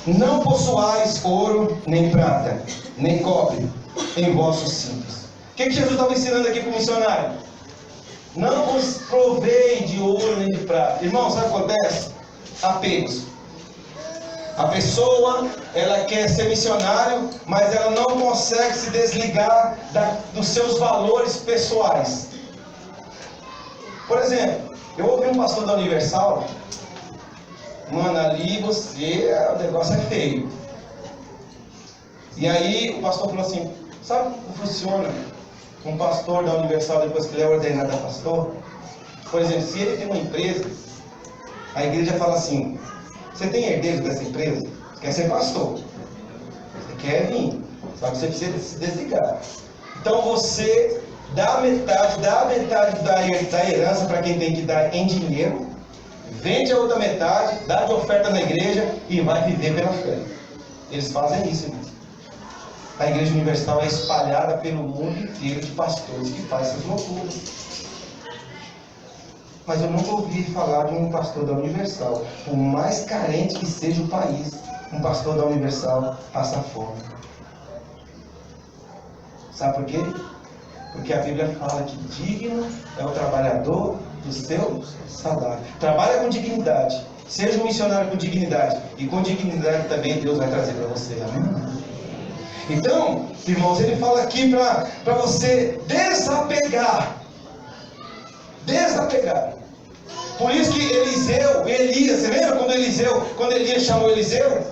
Não possuais ouro, nem prata, nem cobre em vossos cintos. O que Jesus estava ensinando aqui para o missionário? Não vos provei de ouro nem de prata. Irmão, sabe o que acontece? Apegos. A pessoa, ela quer ser missionário, mas ela não consegue se desligar dos seus valores pessoais. Por exemplo, eu ouvi um pastor da Universal, mano, ali o negócio é feio. E aí o pastor falou assim, sabe como funciona um pastor da Universal depois que ele é ordenado a pastor? Por exemplo, se ele tem uma empresa, a igreja fala assim, você tem herdeiros dessa empresa? Você quer ser pastor? Você quer vir? Só que você precisa se desligar. Então você dá metade da herança para quem tem que dar em dinheiro, vende a outra metade, dá de oferta na igreja e vai viver pela fé. Eles fazem isso, irmão. A igreja universal é espalhada pelo mundo inteiro de pastores que fazem essas loucuras. Mas eu nunca ouvi falar de um pastor da Universal, por mais carente que seja o país, um pastor da Universal passa fome. Sabe por quê? Porque a Bíblia fala que digno é o trabalhador do seu salário. Trabalha com dignidade. Seja um missionário com dignidade. E com dignidade também Deus vai trazer para você. Amém? Então, irmãos, ele fala aqui para você desapegar. Desapegar. Por isso que Elias, você lembra quando Elias chamou Eliseu?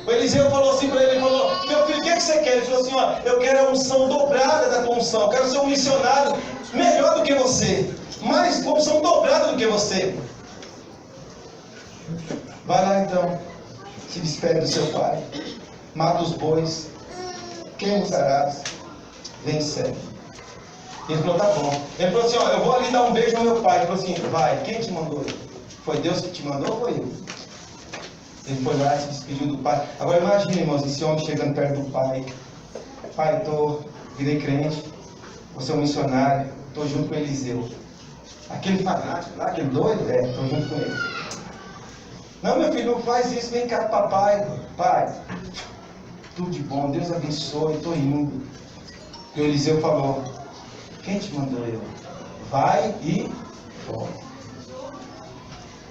O Eliseu falou assim para ele, falou, meu filho, o que você quer? Ele falou assim, ó, eu quero a unção dobrada da tua unção, eu quero ser um missionário melhor do que você, mais com unção dobrada do que você. Vai lá então, se despede do seu pai, mata os bois, queima os arados, vem e segue. Ele falou, tá bom. Ele falou assim, ó, eu vou ali dar um beijo no meu pai. Ele falou assim, vai, quem te mandou? Foi Deus que te mandou ou foi eu? Ele foi lá e se despediu do pai. Agora imagina, irmãos, esse homem chegando perto do pai. Pai, estou virei crente, vou ser um missionário, estou junto com Eliseu. Aquele fanático lá, aquele doido, estou junto com ele. Não, meu filho, não faz isso, vem cá, papai. Pai, tudo de bom, Deus abençoe, estou indo. E o Eliseu falou, quem te mandou eu? Vai e volta.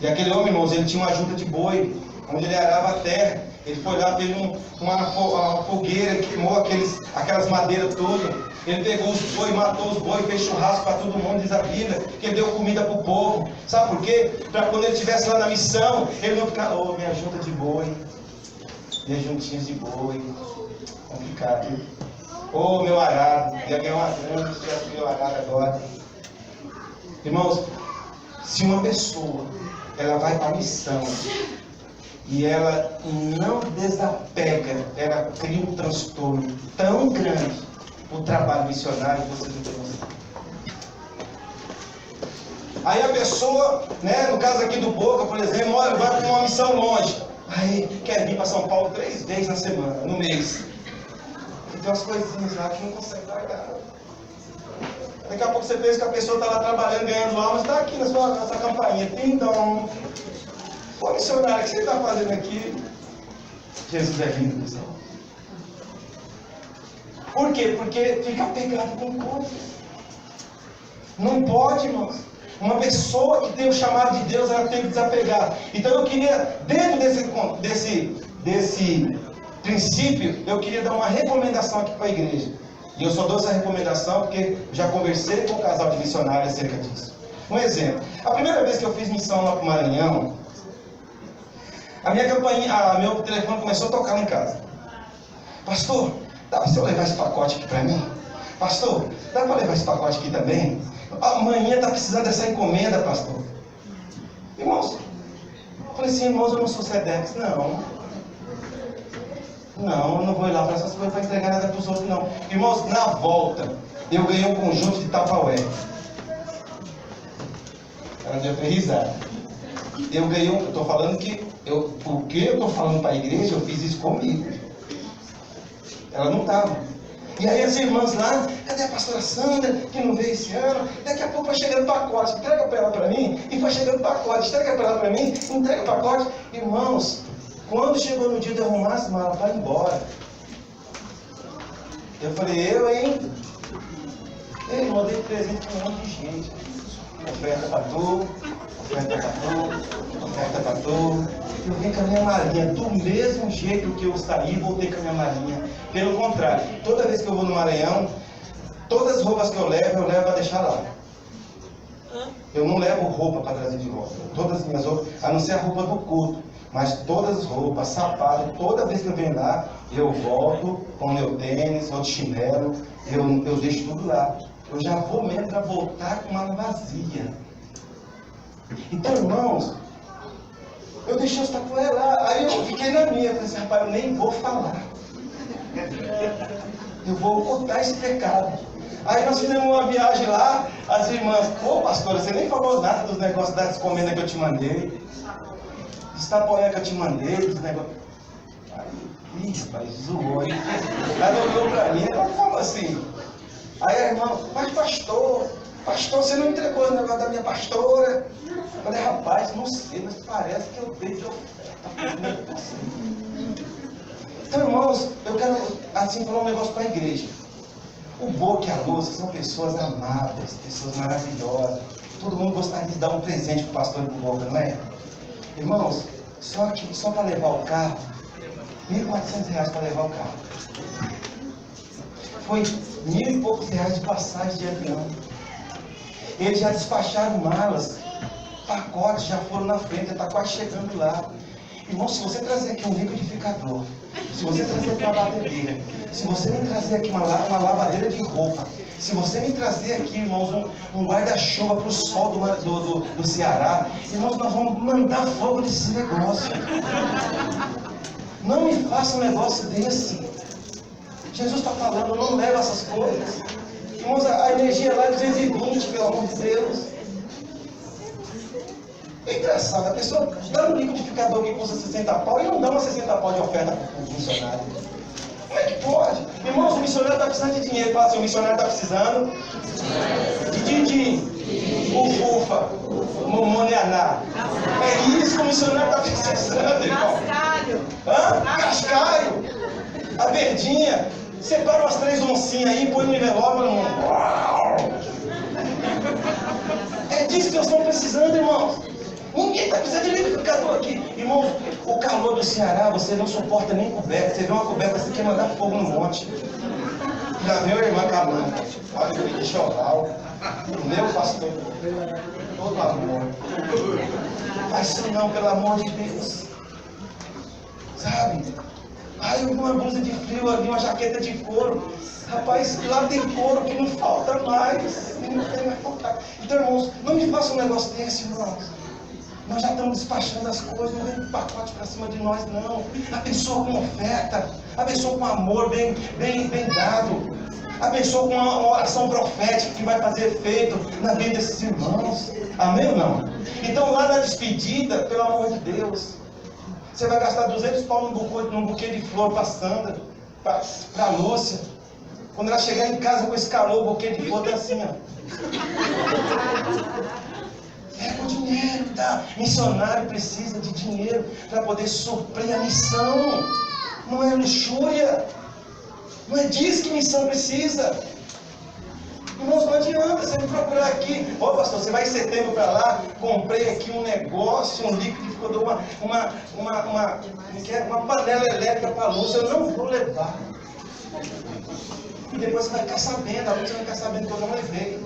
E aquele homem, irmãos, ele tinha uma junta de boi, onde ele arava a terra. Ele foi lá, fez uma fogueira, queimou aquelas madeiras todas. Ele pegou os boi, matou os boi, fez churrasco para todo mundo, diz a Bíblia, que ele deu comida para o povo. Sabe por quê? Para quando ele estivesse lá na missão, ele não ficar, oh, minha junta de boi, minhas juntinhas de boi, complicado, viu? Oh, meu arado, ia ganhar uma grana se tivesse meu arado agora. Irmãos, se uma pessoa, ela vai para a missão, e ela não desapega, ela cria um transtorno tão grande no trabalho missionário que vocês não têm noção. Aí a pessoa, né, no caso aqui do Boca, por exemplo, vai para uma missão longe. Aí quer vir para São Paulo 3 vezes na semana, no mês. E tem umas coisinhas lá que não consegue largar. Daqui a pouco você pensa que a pessoa está lá trabalhando, ganhando alma, está aqui na sua campainha. Então, pô, missionário, o que você está fazendo aqui? Jesus é lindo, pessoal. Por quê? Porque fica pegado com coisas. Não pode, irmãos. Uma pessoa que tem o chamado de Deus, ela tem que desapegar. Então eu queria, dentro desse princípio, eu queria dar uma recomendação aqui para a igreja. E eu só dou essa recomendação porque já conversei com um casal de missionários acerca disso. Um exemplo. A primeira vez que eu fiz missão lá para o Maranhão, meu telefone começou a tocar lá em casa. Pastor, dá para você levar esse pacote aqui para mim? Pastor, dá para levar esse pacote aqui também? Amanhã está precisando dessa encomenda, pastor. Irmãos, eu falei assim, irmãos, eu não sou Sedex, não. Não, eu não vou ir lá para essas coisas para entregar nada para os outros, não. Irmãos, na volta, eu ganhei um conjunto de Tupperware. Ela deve ter risada. Eu ganhei eu estou falando que, o que eu estou falando para a igreja, eu fiz isso comigo. Ela não estava. E aí as irmãs lá, cadê a pastora Sandra, que não veio esse ano? Daqui a pouco vai chegando pacote, entrega para ela para mim, e vai chegando pacote, entrega para ela para mim, entrega o pacote. Irmãos, quando chegou no dia de arrumar as malas, vai embora. Eu falei, hein? Ei, irmão, eu dei presente para um monte de gente. Oferta para tu, oferta para tu, oferta para tu. Eu vim com a minha malinha, do mesmo jeito que eu saí, voltei com a minha malinha. Pelo contrário, toda vez que eu vou no Maranhão, todas as roupas que eu levo para deixar lá. Eu não levo roupa para trazer de volta. Todas as minhas roupas, a não ser a roupa do culto. Mas todas as roupas, sapato, toda vez que eu venho lá, eu volto com meu tênis, ou de chinelo, eu deixo tudo lá. Eu já vou mesmo para voltar com uma vazia. Então, irmãos, eu deixei os tapué lá, aí eu fiquei na minha, falei assim, rapaz, eu nem vou falar. Eu vou ocultar esse pecado. Aí nós fizemos uma viagem lá, as irmãs, pô pastora, você nem falou nada dos negócios das encomendas que eu te mandei. Dos tapué que eu te mandei, dos negócios. Aí, rapaz, zoou. Aí ela olhou pra mim, ela falou assim. Aí a irmã, mas pastor, você não entregou o negócio da minha pastora? Eu falei, rapaz, não sei, mas parece que eu dei de oferta. Então, irmãos, eu quero assim falar um negócio para a igreja. O Boca e a Lúcia são pessoas amadas, pessoas maravilhosas. Todo mundo gostaria de dar um presente para o pastor do Boca, não é? Irmãos, só para levar o carro, R$1.400 para levar o carro. Foi 1.000 e poucos reais de passagem de avião. Eles já despacharam malas, pacotes já foram na frente, está quase chegando lá. Irmão, se você trazer aqui um liquidificador, se você trazer aqui uma batedeira, se você me trazer aqui uma lavadeira de roupa, se você me trazer aqui, irmãos, um guarda-chuva para o sol do Ceará, irmãos, nós vamos mandar fogo nesse negócio. Não me faça um negócio desse. Jesus está falando, não leva essas coisas. Irmãos, a energia lá é 220, pelo amor de Deus. É engraçado, a pessoa dá um liquidificador que custa 60 pau e não dá uma 60 pau de oferta para o funcionário. Como é que pode? Irmãos, o missionário está precisando de dinheiro. Fala assim, o missionário está precisando de din-din, ufufa, moneaná. É isso que o missionário está precisando, irmão. Cascalho. Hã? Cascalho. A verdinha. Separa umas 3 oncinhas aí, põe no envelope, irmão. Uau! É disso que nós estamos precisando, irmãos. Ninguém está precisando de liquidificador aqui. Irmãos, o calor do Ceará, você não suporta nem coberta. Você vê uma coberta, você quer mandar fogo no monte. Já viu a irmã Camã? Olha que enxoval. Meu pastor. Todo amor. Faz isso não, pelo amor de Deus. Sabe? Ai, uma blusa de frio ali, uma jaqueta de couro. Rapaz, lá tem couro que não falta mais. Não tem mais faltar. Então, irmãos, não me faça um negócio desse, irmãos. Nós já estamos despachando as coisas, não vem um pacote para cima de nós, não. Abençoa com oferta, abençoa com amor bem dado. Abençoa com uma oração profética que vai fazer efeito na vida desses irmãos. Amém ou não? Então, lá na despedida, pelo amor de Deus, você vai gastar 200 pau num buquê de flor para a Sandra, para a Lúcia. Quando ela chegar em casa com esse calor, o buquê de flor tá assim, ó. É com dinheiro, tá? Missionário precisa de dinheiro para poder suprir a missão. Não é luxúria. Não é disso que missão precisa. Irmãos, não adianta você me procurar aqui. Ó, pastor, você vai em setembro para lá, comprei aqui um negócio, um liquidificador, uma panela elétrica para a luz. Eu não vou levar. E depois você vai ficar sabendo, a luz vai ficar sabendo que eu não levei.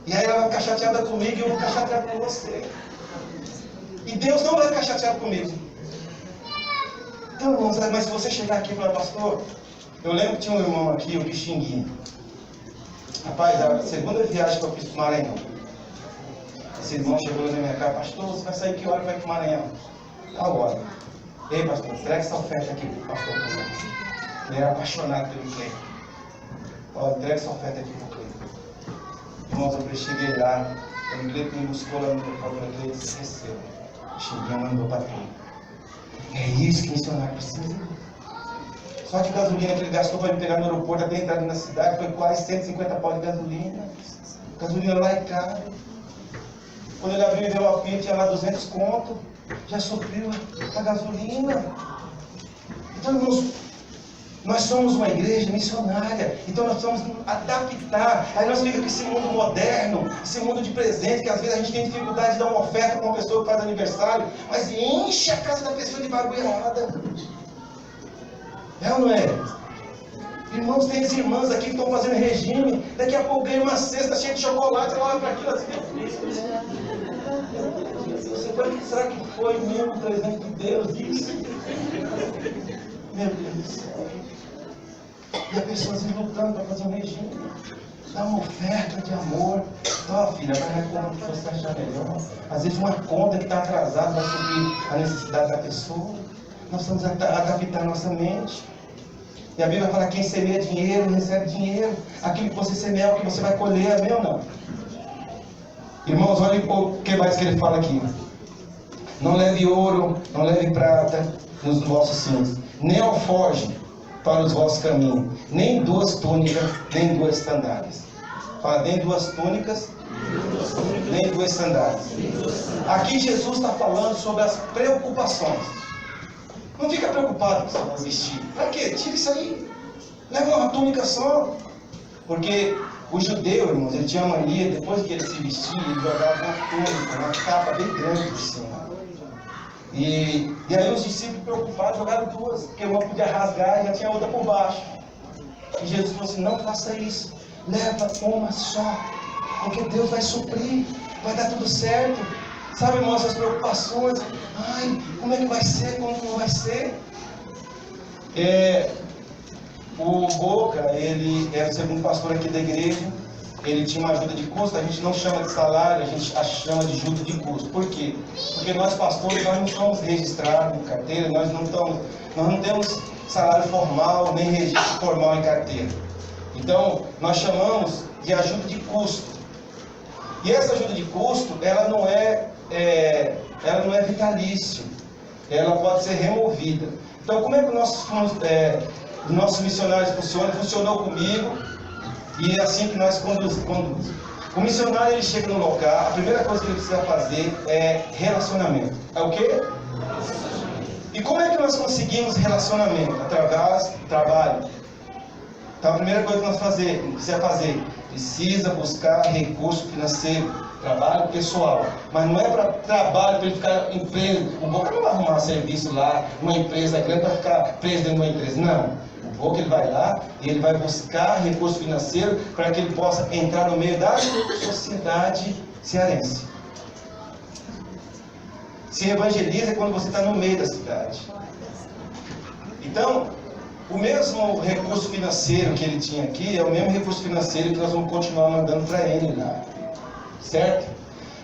E aí ela vai ficar chateada comigo e eu vou ficar chateado com você. E Deus não vai ficar chateado comigo. Então, irmãos, mas se você chegar aqui e falar, pastor, eu lembro que tinha um irmão aqui, o Pixinguinho. Rapaz, a segunda viagem que eu fiz para o Maranhão. Esse irmão chegou na minha casa, pastor, você vai sair que hora vai para o Maranhão? Tal hora. Ei, pastor, entrega essa oferta aqui para o pastor. Ele era apaixonado pelo Cleiton. Ó, entrega essa oferta aqui para o Cleiton. Irmãos, eu cheguei lá, o Cleiton me buscou lá no telefone, o Cleiton se esqueceu. O Xinguinho mandou para tudo. É isso que o missionário precisa. Só de gasolina que ele gastou para me pegar no aeroporto até entrar na cidade foi quase 150 pau de gasolina. Gasolina lá é caro. Quando ele abriu e deu a pia, tinha lá 200 conto. Já supriu a gasolina. Então, irmãos, nós somos uma igreja missionária. Então nós precisamos adaptar. Aí nós ficamos com esse mundo moderno, esse mundo de presente, que às vezes a gente tem dificuldade de dar uma oferta para uma pessoa que faz aniversário, mas enche a casa da pessoa de bagulho errada. É ou não é? Irmãos, tem as irmãs aqui que estão fazendo regime, daqui a pouco ganha uma cesta cheia de chocolate, ela olha para aquilo assim. Será que foi mesmo o presente de Deus isso? Meu Deus do céu. E a pessoa se lutando para fazer um regime. Dá uma oferta de amor. Ó, filha, vai na conta que você achar melhor. Às vezes uma conta que está atrasada vai suprir a necessidade da pessoa. Nós precisamos adaptar a nossa mente. E a Bíblia fala: quem semeia dinheiro, recebe dinheiro. Aquilo que você semeia é o que você vai colher, amém ou não? Irmãos, olha o que mais que ele fala aqui. Não leve ouro, não leve prata nos vossos cintos, nem alforje para os vossos caminhos, nem 2 túnicas, nem 2 sandálias. Fala, nem 2 túnicas, nem 2 sandálias. Aqui Jesus está falando sobre as preocupações. Não fica preocupado com o que você vai vestir. Para quê? Tira isso aí. Leva uma túnica só. Porque o judeu, irmãos, ele tinha mania, depois que ele se vestia, ele jogava uma túnica, uma capa bem grande por cima. E aí os discípulos preocupados jogaram 2, porque uma podia rasgar e já tinha outra por baixo. E Jesus falou assim: não faça isso, leva uma só, porque Deus vai suprir, vai dar tudo certo. Sabe, irmãos, essas preocupações, ai, como é que vai ser, como não vai ser? O Boca, ele era o segundo pastor aqui da igreja. Ele tinha uma ajuda de custo, a gente não chama de salário, a gente chama de ajuda de custo. Por quê? Porque nós pastores, nós não somos registrados em carteira, nós não temos salário formal, nem registro formal em carteira. Então, nós chamamos de ajuda de custo. E essa ajuda de custo, ela não é vitalício, ela pode ser removida. Então, como é que os nossos missionários funcionam? Funcionou comigo, e é assim que nós conduzimos. O missionário, ele chega no local, a primeira coisa que ele precisa fazer é relacionamento. É o quê? E como é que nós conseguimos relacionamento? Através do trabalho. Então, a primeira coisa que nós precisa buscar recurso financeiro, trabalho pessoal. Mas não é para trabalho, para ele ficar em empresa. O Boca não vai arrumar serviço lá, uma empresa grande, para ficar preso dentro de uma empresa. Não. O Boca, ele vai lá e ele vai buscar recurso financeiro para que ele possa entrar no meio da sociedade cearense. Se evangeliza quando você está no meio da cidade. Então, o mesmo recurso financeiro que ele tinha aqui é o mesmo recurso financeiro que nós vamos continuar mandando para ele lá. Certo?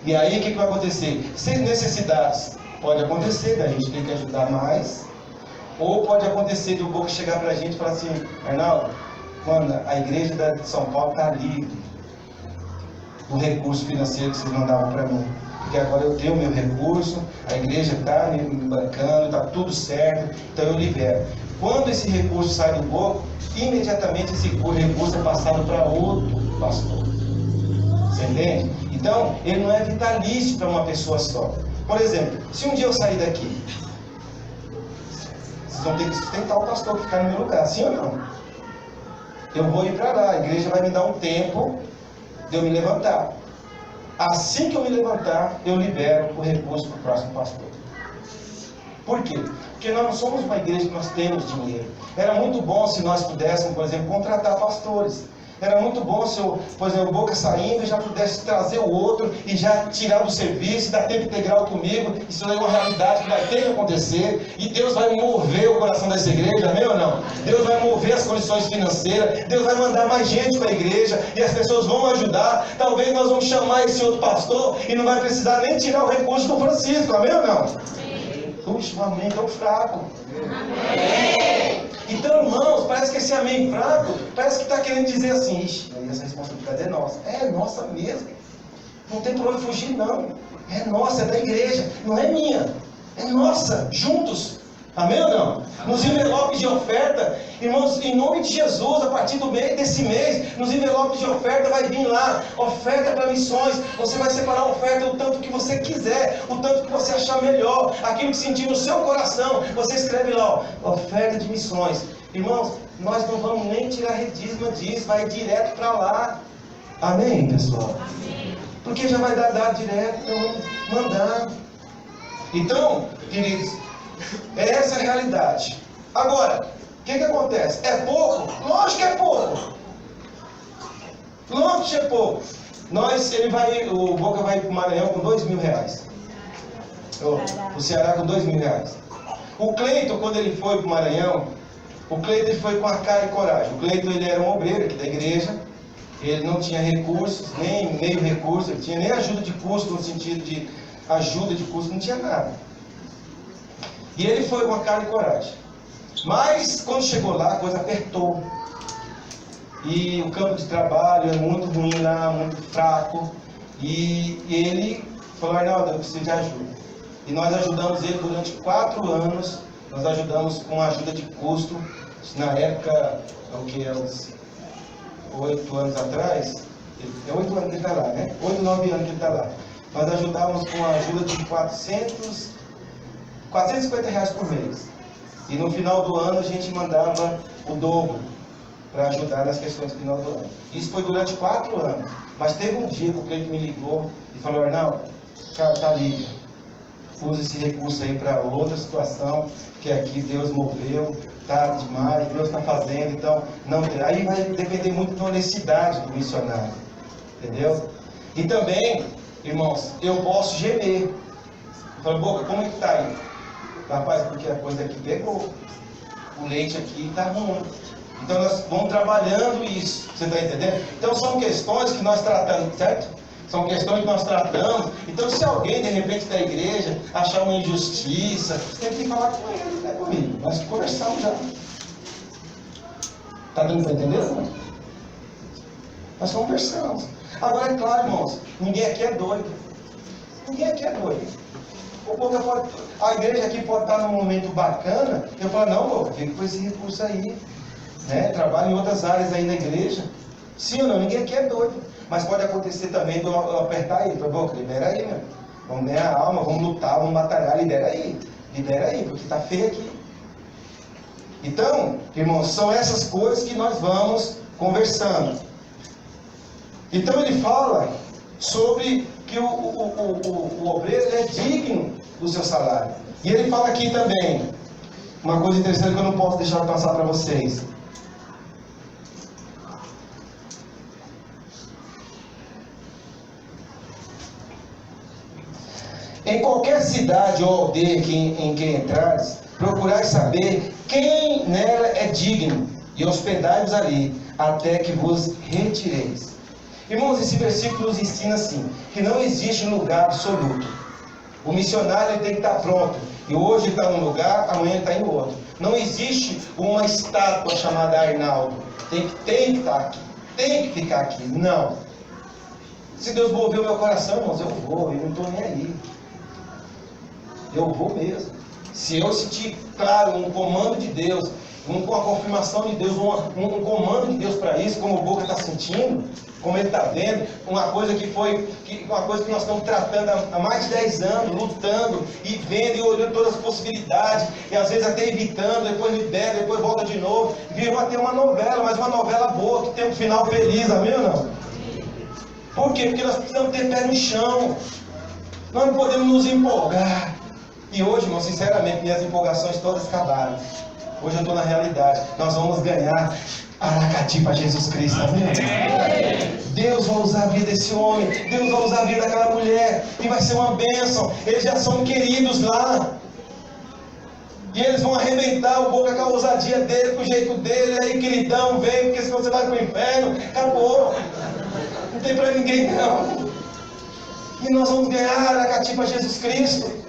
E aí o que vai acontecer? Sem necessidades, pode acontecer da gente ter que ajudar mais, ou pode acontecer de o Boca chegar para a gente e falar assim: Arnaldo, mano, a igreja de São Paulo está livre do recurso financeiro que vocês mandavam para mim. Porque agora eu tenho o meu recurso, a igreja está me bancando, está tudo certo, então eu libero. Quando esse recurso sai do Boca, imediatamente esse recurso é passado para outro pastor. Você entende? Então, ele não é vitalício para uma pessoa só. Por exemplo, se um dia eu sair daqui, vocês vão ter que sustentar o pastor que ficar no meu lugar, sim ou não? Eu vou ir para lá, a igreja vai me dar um tempo de eu me levantar. Assim que eu me levantar, eu libero o recurso para o próximo pastor. Por quê? Porque nós não somos uma igreja que nós temos dinheiro. Era muito bom se nós pudéssemos, por exemplo, contratar pastores. Era muito bom se eu, por exemplo, o Boca saindo, já pudesse trazer o outro e já tirar do serviço, dar tempo integral comigo. Isso é uma realidade que vai ter que acontecer. E Deus vai mover o coração dessa igreja, amém ou não? Deus vai mover as condições financeiras. Deus vai mandar mais gente para a igreja e as pessoas vão ajudar. Talvez nós vamos chamar esse outro pastor e não vai precisar nem tirar o recurso do Francisco, amém ou não? Puxa, um amém tão fraco. Amém. Então, irmãos, parece que esse amém fraco, parece que está querendo dizer assim: ixi, essa responsabilidade é nossa. É nossa mesmo. Não tem para onde fugir, não. É nossa, é da igreja. Não é minha. É nossa, juntos. Amém ou não? Nos envelopes de oferta, irmãos, em nome de Jesus, a partir desse mês, nos envelopes de oferta vai vir lá, oferta para missões. Você vai separar a oferta o tanto que você quiser, o tanto que você achar melhor, aquilo que sentir no seu coração. Você escreve lá, ó, oferta de missões. Irmãos, nós não vamos nem tirar redisma disso, vai direto para lá. Amém, pessoal? Amém. Porque já vai dar direto, então vamos mandar. Então, queridos, essa é a realidade. Agora, o que acontece? É pouco? Lógico que é pouco. Lógico que é pouco. O Boca vai para o Maranhão com R$2.000. O Ceará com R$2.000. O Cleiton, quando ele foi para o Maranhão, o Cleiton foi com a cara e coragem. O Cleiton, ele era um obreiro aqui da igreja. Ele não tinha recursos, nem meio recurso. Ele tinha nem ajuda de custo, no sentido de ajuda de custo, não tinha nada. E ele foi com a cara e coragem. Mas quando chegou lá, a coisa apertou. E o campo de trabalho é muito ruim lá, muito fraco. E ele falou: Arnaldo, eu preciso de ajuda. E nós ajudamos ele durante 4 anos. Nós ajudamos com ajuda de custo. Na época, uns 8 anos atrás. É 8 anos que ele está lá, né? 8, 9 anos que ele está lá. Nós ajudávamos com a ajuda de R$450 por mês. E no final do ano a gente mandava o dobro para ajudar nas questões do final do ano. Isso foi durante 4 anos. Mas teve um dia que o cliente me ligou e falou: Arnaldo, cara, tá livre. Usa esse recurso aí para outra situação, que aqui Deus moveu, tá demais, Deus está fazendo, então não. Aí vai depender muito da honestidade do missionário. Entendeu? E também, irmãos, eu posso gemer. Fala, Boca, como é que tá aí? Rapaz, porque a coisa aqui pegou. O leite aqui está ruim. Então nós vamos trabalhando isso. Você está entendendo? Então são questões que nós tratamos, certo? São questões que nós tratamos. Então se alguém de repente da igreja achar uma injustiça, você tem que falar com ele, não é comigo. Nós conversamos já. Está dando para entender? Não? Nós conversamos. Agora é claro, irmãos, ninguém aqui é doido. Ninguém aqui é doido. A igreja aqui pode estar num momento bacana, eu falo, não, pô, fica com esse recurso aí, né? Trabalha em outras áreas aí na igreja. Sim ou não? Ninguém aqui é doido. Mas pode acontecer também de eu apertar ele. Boca, libera aí, meu. Vamos ganhar a alma, vamos lutar, vamos batalhar, libera aí, porque está feio aqui. Então, irmãos, são essas coisas que nós vamos conversando. Então ele fala sobre que o obreiro é digno do seu salário. E ele fala aqui também, uma coisa interessante que eu não posso deixar passar para vocês. Em qualquer cidade ou aldeia em que entrares, procurai saber quem nela é digno, e hospedai-vos ali, até que vos retireis. Irmãos, esse versículo nos ensina assim, que não existe um lugar absoluto. O missionário tem que estar pronto, e hoje está num lugar, amanhã está em outro. Não existe uma estátua chamada Arnaldo, tem que estar aqui, tem que ficar aqui. Não. Se Deus mover o meu coração, irmãos, eu vou, eu não estou nem aí. Eu vou mesmo. Se eu sentir, claro, um comando de Deus, uma confirmação de Deus, um comando de Deus para isso, como o Boca está sentindo, como ele está vendo, uma coisa que nós estamos tratando há mais de 10 anos, lutando e vendo e olhando todas as possibilidades, e às vezes até evitando, depois libera, depois volta de novo, virou até uma novela, mas uma novela boa, que tem um final feliz, amém ou não? Por quê? Porque nós precisamos ter pé no chão, nós não podemos nos empolgar. E hoje, irmão, sinceramente, minhas empolgações todas acabaram. Hoje eu estou na realidade. Nós vamos ganhar Aracati para Jesus Cristo. Amém? Deus vai usar a vida desse homem. Deus vai usar a vida daquela mulher. E vai ser uma bênção. Eles já são queridos lá. E eles vão arrebentar o Boca com a ousadia dele, com o jeito dele. Aí, queridão, vem, porque senão você vai para o inferno. Acabou. Não tem para ninguém, não. E nós vamos ganhar Aracati para Jesus Cristo.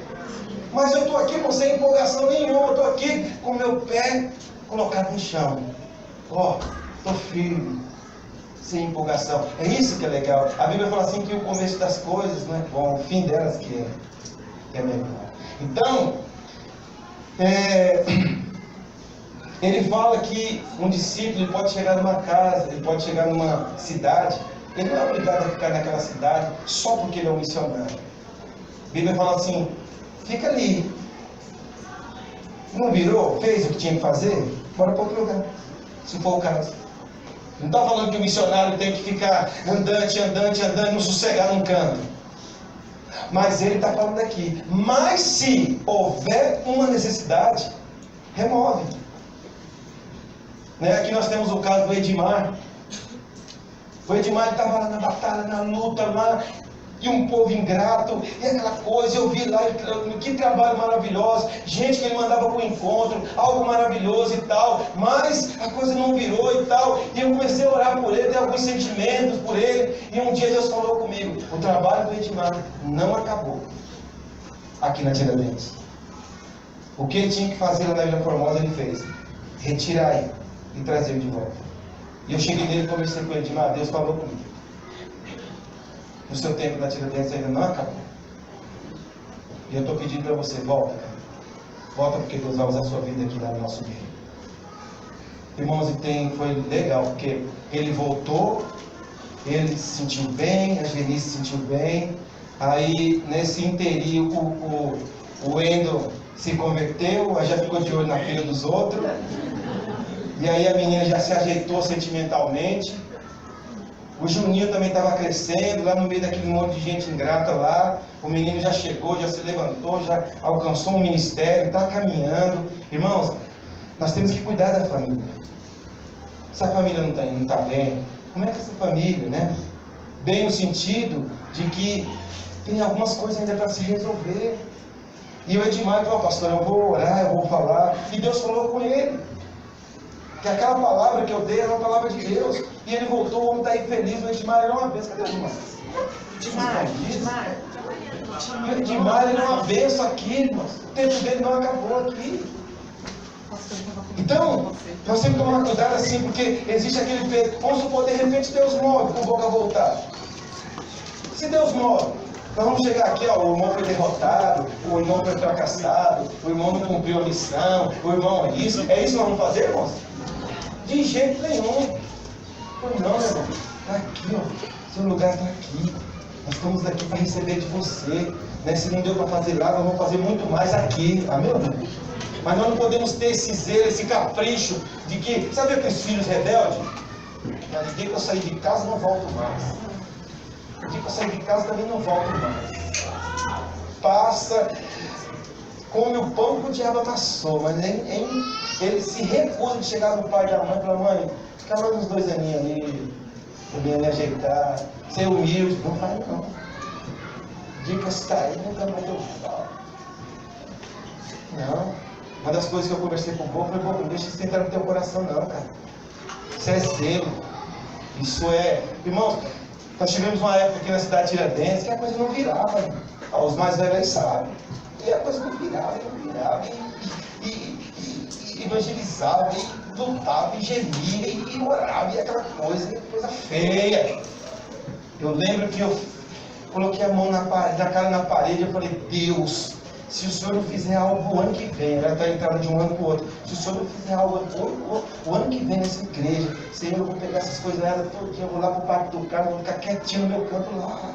Mas eu estou aqui sem empolgação nenhuma, eu estou aqui com o meu pé colocado no chão. Estou firme, sem empolgação. É isso que é legal. A Bíblia fala assim que o começo das coisas não é bom, o fim delas que é melhor. Então, ele fala que um discípulo pode chegar numa casa, ele pode chegar numa cidade, ele não é obrigado a ficar naquela cidade só porque ele é um missionário. A Bíblia fala assim, fica ali. Não virou? Fez o que tinha que fazer? Bora para outro lugar. Se for o caso. Não está falando que o missionário tem que ficar andante, não sossegar num canto. Mas ele está falando aqui. Mas se houver uma necessidade, remove. Aqui nós temos o caso do Edmar. O Edmar estava lá na batalha, na luta lá. E um povo ingrato, e aquela coisa, eu vi lá, que trabalho maravilhoso, gente que ele mandava para o encontro, algo maravilhoso e tal, mas a coisa não virou e tal, e eu comecei a orar por ele, ter alguns sentimentos por ele, e um dia Deus falou comigo, o trabalho do Edmar não acabou, aqui na Tiradentes. O que ele tinha que fazer lá na Vila Formosa, ele fez, retirar ele e trazer ele de volta. E eu cheguei nele e conversei com ele, Edmar, Deus falou comigo. O seu tempo da Tiradentes ainda não acabou. E eu estou pedindo para você, volta, cara. Volta porque Deus vai usar a sua vida aqui no nosso meio. Irmãos, foi legal, porque ele voltou, ele se sentiu bem, a Genice se sentiu bem. Aí, nesse inteirinho, o Endo se converteu, aí já ficou de olho na filha dos outros. E aí a menina já se ajeitou sentimentalmente. O Juninho também estava crescendo, lá no meio daquele monte de gente ingrata lá. O menino já chegou, já se levantou, já alcançou um ministério, está caminhando. Irmãos, nós temos que cuidar da família. Se a família não está bem, como é que essa família, né? Bem no sentido de que tem algumas coisas ainda para se resolver. E o Edmar falou, pastor, eu vou orar, eu vou falar. E Deus falou com ele. Que aquela palavra que eu dei era uma palavra de Deus. E ele voltou, o homem está aí feliz. O Edmar era uma vez. Cadê o Edmar? O Edmar era uma vez aqui, irmãos. O tempo dele não acabou aqui. Então, nós temos que tomar cuidado assim, porque existe aquele peso. Vamos supor, de repente Deus morre com o Boca voltar. Se Deus morre, Nós vamos chegar aqui, ó, o irmão foi derrotado, o irmão foi fracassado, o irmão não cumpriu a missão, o irmão é isso que nós vamos fazer, irmãos? De jeito nenhum. Pois não, meu irmão. Está aqui, ó. Seu lugar está aqui. Nós estamos aqui para receber de você. Né? Se não deu para fazer lá, nós vamos fazer muito mais aqui. Amém, irmão? Mas nós não podemos ter esse zelo, esse capricho de que, sabe aqueles filhos rebeldes? No dia que eu sair de casa, não volto mais. No dia que eu sair de casa, também não volto mais. Passa, come o pão que o diabo amassou, mas ele se recusa de chegar no pai e da mãe e falar: mãe, fica mais uns 2 aninhos ali, para me ajeitar, ser humilde. Não vai não. O dia que eu sair, nunca mais eu falo. Não. Uma das coisas que eu conversei com o povo foi: não deixa isso entrar no teu coração não, cara. Isso é zelo. Isso é... Irmãos, nós tivemos uma época aqui na cidade de Tiradentes que a coisa não virava. Os mais velhos aí sabem. E a coisa não virava. E evangelizava, e lutava, e gemia, e orava, e aquela coisa feia. Eu lembro que eu coloquei a mão na cara na parede e eu falei: Deus, se o Senhor não fizer algo o ano que vem, ela está entrando de um ano para o outro, se o Senhor não fizer algo o ano que vem nessa igreja, Senhor, eu vou pegar essas coisas ela todo dia, eu vou lá para o Parque do Carmo, vou ficar quietinho no meu canto lá.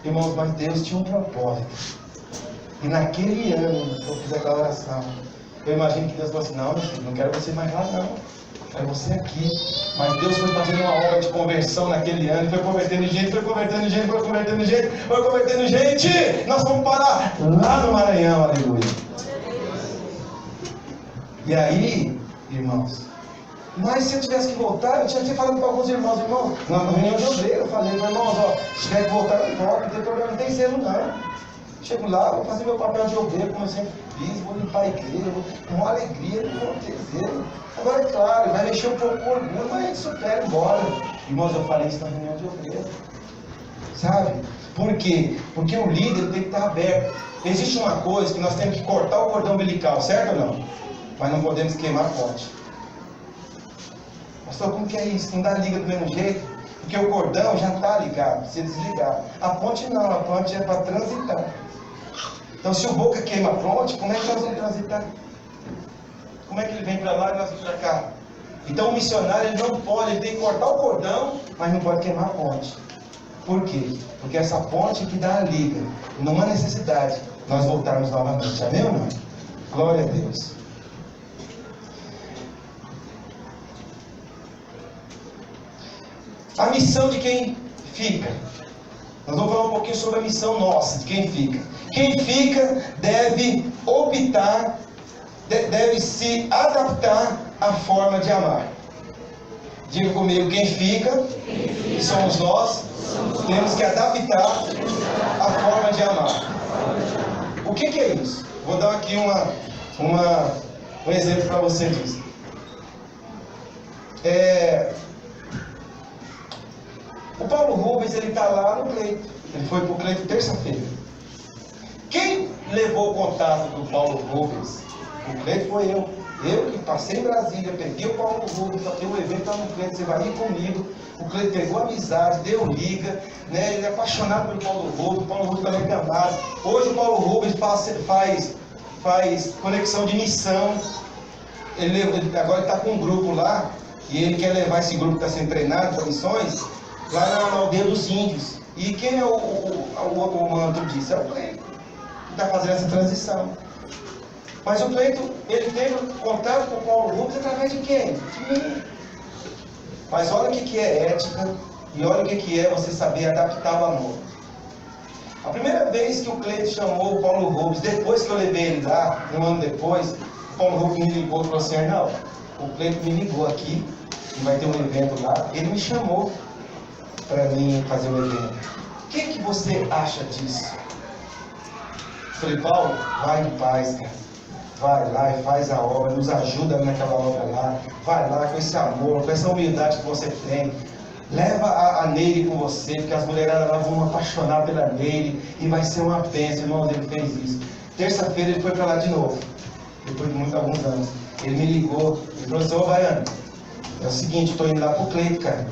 Irmãos, mas Deus tinha um propósito. E naquele ano que eu fiz aquela oração, eu imagino que Deus falou assim: não, meu filho, não quero você mais lá não, quero você aqui. Mas Deus foi fazendo uma obra de conversão naquele ano, foi convertendo gente, nós vamos parar lá no Maranhão, aleluia. E aí, irmãos, mas se eu tivesse que voltar, eu tinha falado para alguns irmãos, na reunião de obreiro, eu falei: irmãos, ó, se tiver que voltar, eu volto, não tem problema, não tem selo não. Chego lá, vou fazer meu papel de obreiro, como eu sempre fiz, vou limpar a igreja, com uma alegria, não vou ter zelo. Agora, é claro, vai mexer um pouco com orgulho, mas a gente supera, embora. Irmãos, eu falei isso na reunião de obreiro. Sabe? Por quê? Porque o líder tem que estar aberto. Existe uma coisa que nós temos que cortar o cordão umbilical, certo ou não? Mas não podemos queimar a ponte. Pastor, como que é isso? Não dá liga do mesmo jeito? Porque o cordão já está ligado, se desligar. A ponte não, a ponte é para transitar. Então, se o boca queima a ponte, como é que nós vamos transitar? Como é que ele vem para lá e nós vamos para cá? Então, o missionário ele não pode, ele tem que cortar o cordão, mas não pode queimar a ponte. Por quê? Porque essa ponte que dá a liga, numa necessidade, nós voltarmos novamente. Amém ou não? Glória a Deus. A missão de quem fica. Nós vamos falar um pouquinho sobre a missão nossa, de quem fica. Quem fica deve optar, deve se adaptar à forma de amar. Diga comigo: quem fica, somos nós, temos que adaptar a forma de amar. O que é isso? Vou dar aqui um exemplo para você disso. O Paulo Rubens, ele está lá no Cleito. Ele foi para o Cleito terça-feira. Quem levou o contato do Paulo Rubens? O Cleito foi eu. Eu que passei em Brasília, peguei o Paulo Rubens, falei: o evento está no Cleito, você vai ir comigo. O Cleito pegou amizade, deu liga, né? Ele é apaixonado pelo Paulo Rubens, o Paulo Rubens também é amado. Hoje o Paulo Rubens faz conexão de missão. Agora ele está com um grupo lá, e ele quer levar esse grupo que está sendo treinado para missões, lá na aldeia dos índios. E quem é o manto disso? É o Cleito, que está fazendo essa transição. Mas o Cleito, ele teve contato com o Paulo Rubens através de quem? De mim. Mas olha o que é ética, e olha o que é você saber adaptar o amor. A primeira vez que o Cleito chamou o Paulo Rubens, depois que eu levei ele lá, um ano depois, o Paulo Rubens me ligou e falou assim: Arnaldo, o Cleito me ligou aqui, e vai ter um evento lá, ele me chamou para mim fazer o evento. O que você acha disso? Eu falei: Paulo, vai em paz, cara. Vai lá e faz a obra, nos ajuda naquela obra lá. Vai lá com esse amor, com essa humildade que você tem. Leva a Neire com você, porque as mulheradas lá vão apaixonar pela Neire e vai ser uma bênção. Irmãos, ele fez isso. Terça-feira ele foi para lá de novo, depois de alguns anos. Ele me ligou e falou assim: ô Baiano, é o seguinte, estou indo lá pro Cleito, cara.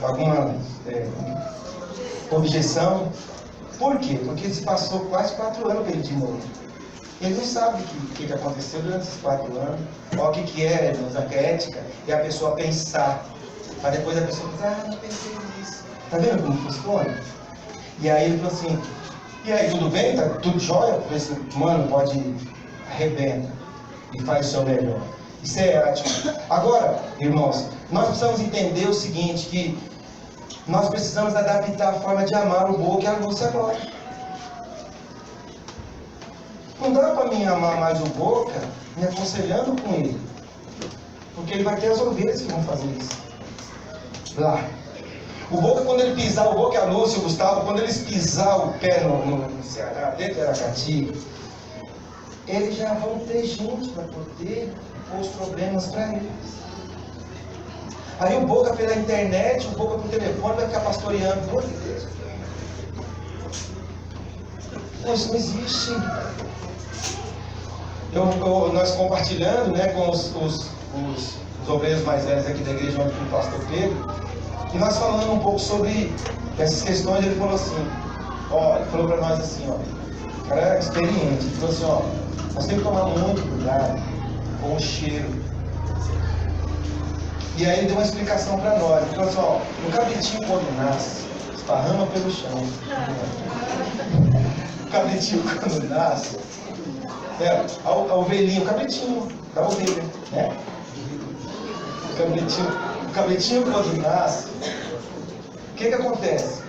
alguma objeção. Por quê? Porque se passou quase 4 anos perdido. Ele não sabe o que aconteceu durante esses 4 anos. Olha o que é a ética. É a pessoa pensar. Mas depois a pessoa diz, não pensei nisso. Tá vendo como funciona? E aí ele falou assim, e aí, tudo bem? Tá tudo jóia? Eu falei assim, mano, pode arrebenta e faz o seu melhor. Isso é ético. Agora, irmãos, nós precisamos entender o seguinte, que nós precisamos adaptar a forma de amar o Boca e a Lúcia agora. Não dá para mim amar mais o Boca me aconselhando com ele. Porque ele vai ter as ovelhas que vão fazer isso. Lá. O Boca, quando ele pisar, o Boca, a Lúcia e o Gustavo, quando eles pisar o pé no Ceará, dentro de Aracati, eles já vão ter gente para poder pôr os problemas para eles. Aí o Boca pela internet, o Boca pelo telefone vai ficar pastoreando. Por Deus. Isso não existe. Nós compartilhando, né, com os obreiros mais velhos aqui da igreja, onde o pastor Pedro, e nós falando um pouco sobre essas questões, ele falou assim, ele falou para nós assim, o cara é experiente, ele falou assim, nós temos que tomar muito cuidado com o cheiro. E aí ele deu uma explicação para nós, ele falou assim, o cabritinho quando nasce, esparrama pelo chão. O cabritinho quando nasce, a ovelhinha, o cabritinho da ovelha, né? O cabritinho quando nasce, o que acontece?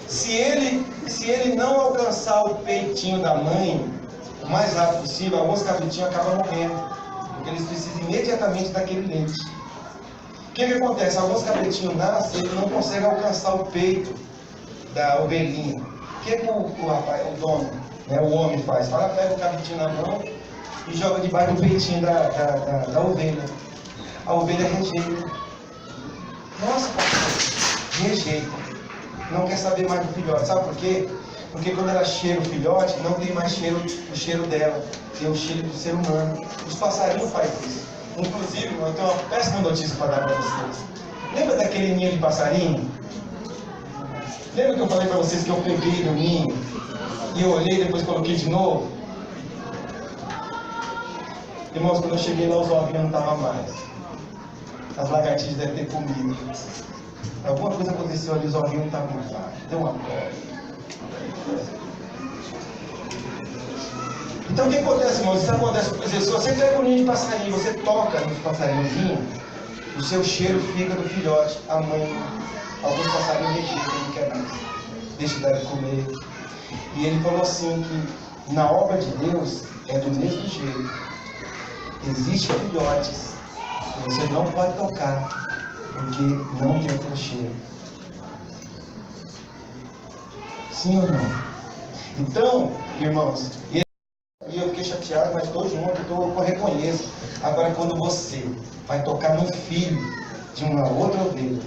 Se ele não alcançar o peitinho da mãe o mais rápido possível, alguns cabritinhos acabam morrendo, porque eles precisam imediatamente daquele leite. O que acontece? Alguns cabritinhos nascem e ele não consegue alcançar o peito da ovelhinha. O que o dono, né, o homem faz? Pega o cabritinho na mão e joga debaixo do peitinho da ovelha. A ovelha rejeita. Nossa, pastor, rejeita. Não quer saber mais do filhote. Sabe por quê? Porque quando ela cheira o filhote, não tem mais o cheiro dela. Tem o cheiro do ser humano. Os passarinhos fazem isso. Inclusive, eu tenho uma péssima notícia para dar para vocês. Lembra daquele ninho de passarinho? Lembra que eu falei para vocês que eu peguei no ninho e eu olhei e depois coloquei de novo? Irmãos, quando eu cheguei lá, os ovinhos não estavam mais. As lagartixas devem ter comido. Alguma coisa aconteceu ali, os ovinhos não estavam mais lá. Deu uma dor. Então o que acontece, irmãos? Isso acontece, por exemplo, se você pega um ninho de passarinho, você toca nos passarinhozinhos, o seu cheiro fica do filhote. A mãe, alguns passarinhos rejeitam, não quer mais. Deixa dela comer. E ele falou assim que na obra de Deus é do mesmo jeito. Existem filhotes que você não pode tocar, porque não tem o cheiro. Sim ou não? Então, irmãos, e eu fiquei chateado, mas estou junto, eu reconheço. Agora, quando você vai tocar no filho de uma outra ovelha,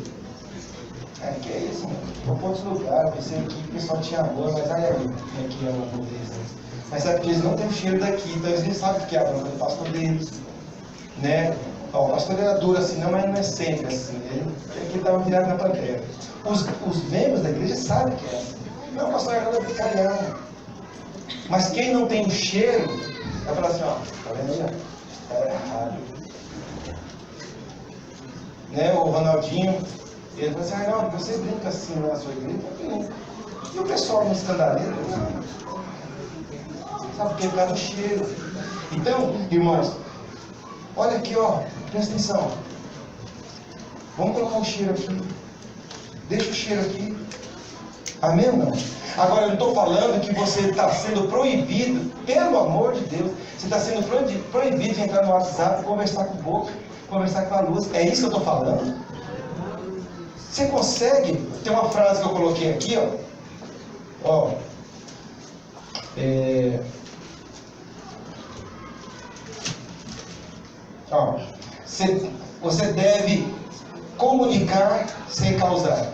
que é isso, mano? Vou para outro lugar, pensei que o pessoal tinha amor, mas olha aí, como é que é o amor deles. Mas sabe que eles não têm o cheiro daqui, então eles não sabem o que é a bronca do pastor deles. Né? O pastor era duro assim, não, mas não é sempre assim. Ele estava virado na panqueca. Os membros da igreja sabem que é assim. Não, o pastor era brincalhão. Mas quem não tem o cheiro, vai falar assim, tá vendo aí? Está errado. Né? O Ronaldinho, ele falou assim, não, você brinca assim na sua igreja? E o pessoal no escandaleiro? Sabe por quê? Por causa do cheiro. Então, irmãos, olha aqui, presta atenção. Vamos colocar o cheiro aqui. Deixa o cheiro aqui. Amém ou não? Agora, eu não estou falando que você está sendo proibido, pelo amor de Deus, você está sendo proibido de entrar no WhatsApp, conversar com o Boca, conversar com a Luz. É isso que eu estou falando. Você consegue? Tem uma frase que eu coloquei aqui, você deve comunicar sem causar.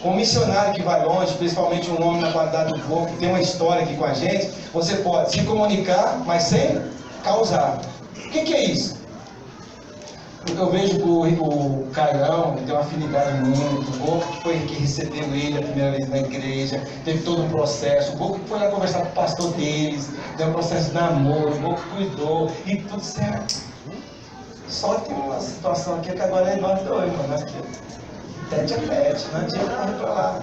Com um missionário que vai longe, principalmente um homem na qualidade do povo, que tem uma história aqui com a gente, você pode se comunicar, mas sem causar. O que é isso? Eu vejo o Carlão, ele tem uma afinidade muito. O Boca que foi que recebeu ele a primeira vez na igreja, teve todo um processo. O Boca que foi lá conversar com o pastor deles, deu um processo de namoro, o Boca cuidou e tudo certo. Só tem uma situação aqui que agora é nós dois, mano. Nós aqui, tete a tete, não adianta correr pra lá.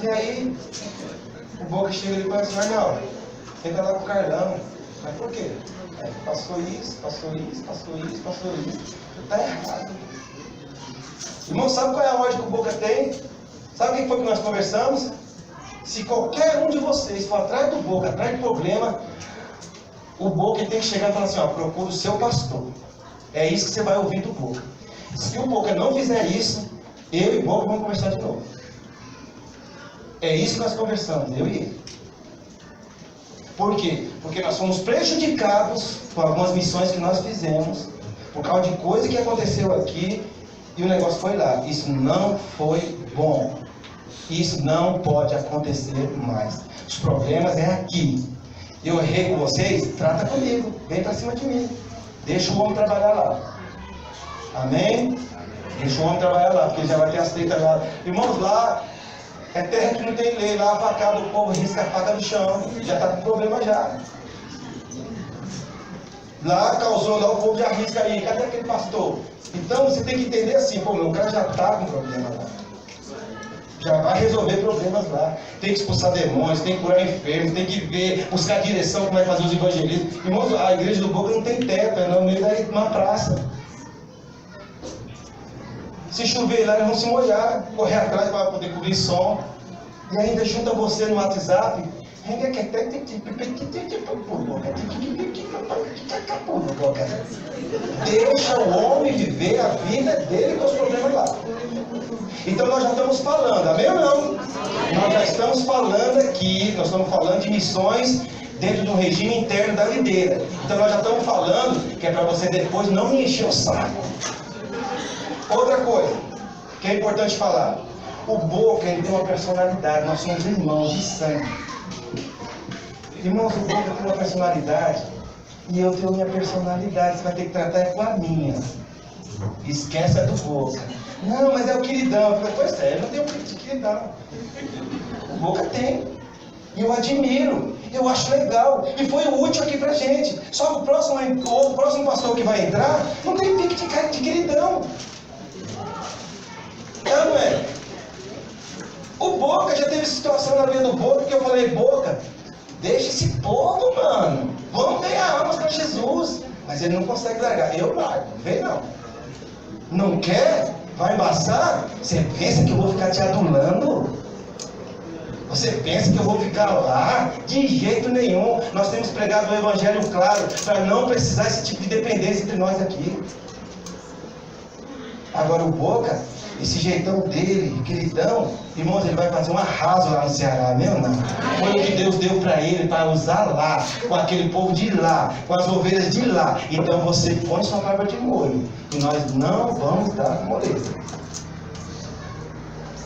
E aí, o Boca chega e fala assim: Arnaldo, fica lá com o Carlão. Mas por quê? Passou isso. Tá errado. Irmão, sabe qual é a ordem que o Boca tem? Sabe o que foi que nós conversamos? Se qualquer um de vocês for atrás do Boca, atrás de problema, o Boca tem que chegar e falar assim: ó, procura o seu pastor. É isso que você vai ouvir do Boca. Se o Boca não fizer isso, eu e o Boca vamos conversar de novo. É isso que nós conversamos, eu e ele. Por quê? Porque nós fomos prejudicados por algumas missões que nós fizemos, por causa de coisa que aconteceu aqui, e o negócio foi lá. Isso não foi bom. Isso não pode acontecer mais. Os problemas é aqui. Eu errei com vocês? Trata comigo. Vem pra cima de mim. Deixa o homem trabalhar lá. Amém? Deixa o homem trabalhar lá, porque já vai ter as tretas lá. Irmãos, lá é terra que não tem lei. Lá a facada, o povo risca a faca no chão. Já está com problema já. Lá causou, lá o povo já risca aí. Cadê aquele pastor? Então você tem que entender assim: pô, meu cara já está com problema lá. Já vai resolver problemas lá. Tem que expulsar demônios, tem que curar enfermos, tem que ver, buscar direção, como vai fazer os evangelistas. Irmãos, a igreja do Boca não tem teto, é no meio de uma praça. Se chover lá, eles vão se molhar, correr atrás para poder cobrir som. E ainda junta você no WhatsApp. Deixa o homem viver a vida dele com os problemas lá. Então nós já estamos falando, amém ou não? Nós já estamos falando aqui, nós estamos falando de missões dentro do regime interno da videira. Então nós já estamos falando que é para você depois não me encher o saco. Outra coisa que é importante falar: o Boca, ele tem uma personalidade. Nós somos irmãos de sangue. Irmãos, o Boca tem uma personalidade e eu tenho minha personalidade. Você vai ter que tratar com a minha. Esquece a do Boca. Não, mas é o queridão. Eu falei: pois é, eu não tenho queridão. O Boca tem. E eu admiro, eu acho legal. E foi útil aqui pra gente. Só que o próximo pastor que vai entrar não tem pique de queridão. Não é? O Boca já teve situação na vida do Boca que eu falei: Boca, deixa esse povo, mano. Vamos ganhar almas para Jesus. Mas ele não consegue largar. Eu largo, não vem não. Não quer? Vai embaçar? Você pensa que eu vou ficar te adulando? Você pensa que eu vou ficar lá? De jeito nenhum. Nós temos pregado o evangelho claro, para não precisar esse tipo de dependência entre nós aqui. Agora o Boca, esse jeitão dele, queridão, irmãos, ele vai fazer um arraso lá no Ceará, mesmo não? Foi o que Deus deu para ele, para usar lá, com aquele povo de lá, com as ovelhas de lá. Então você põe sua barba de molho, e nós não vamos dar moleza.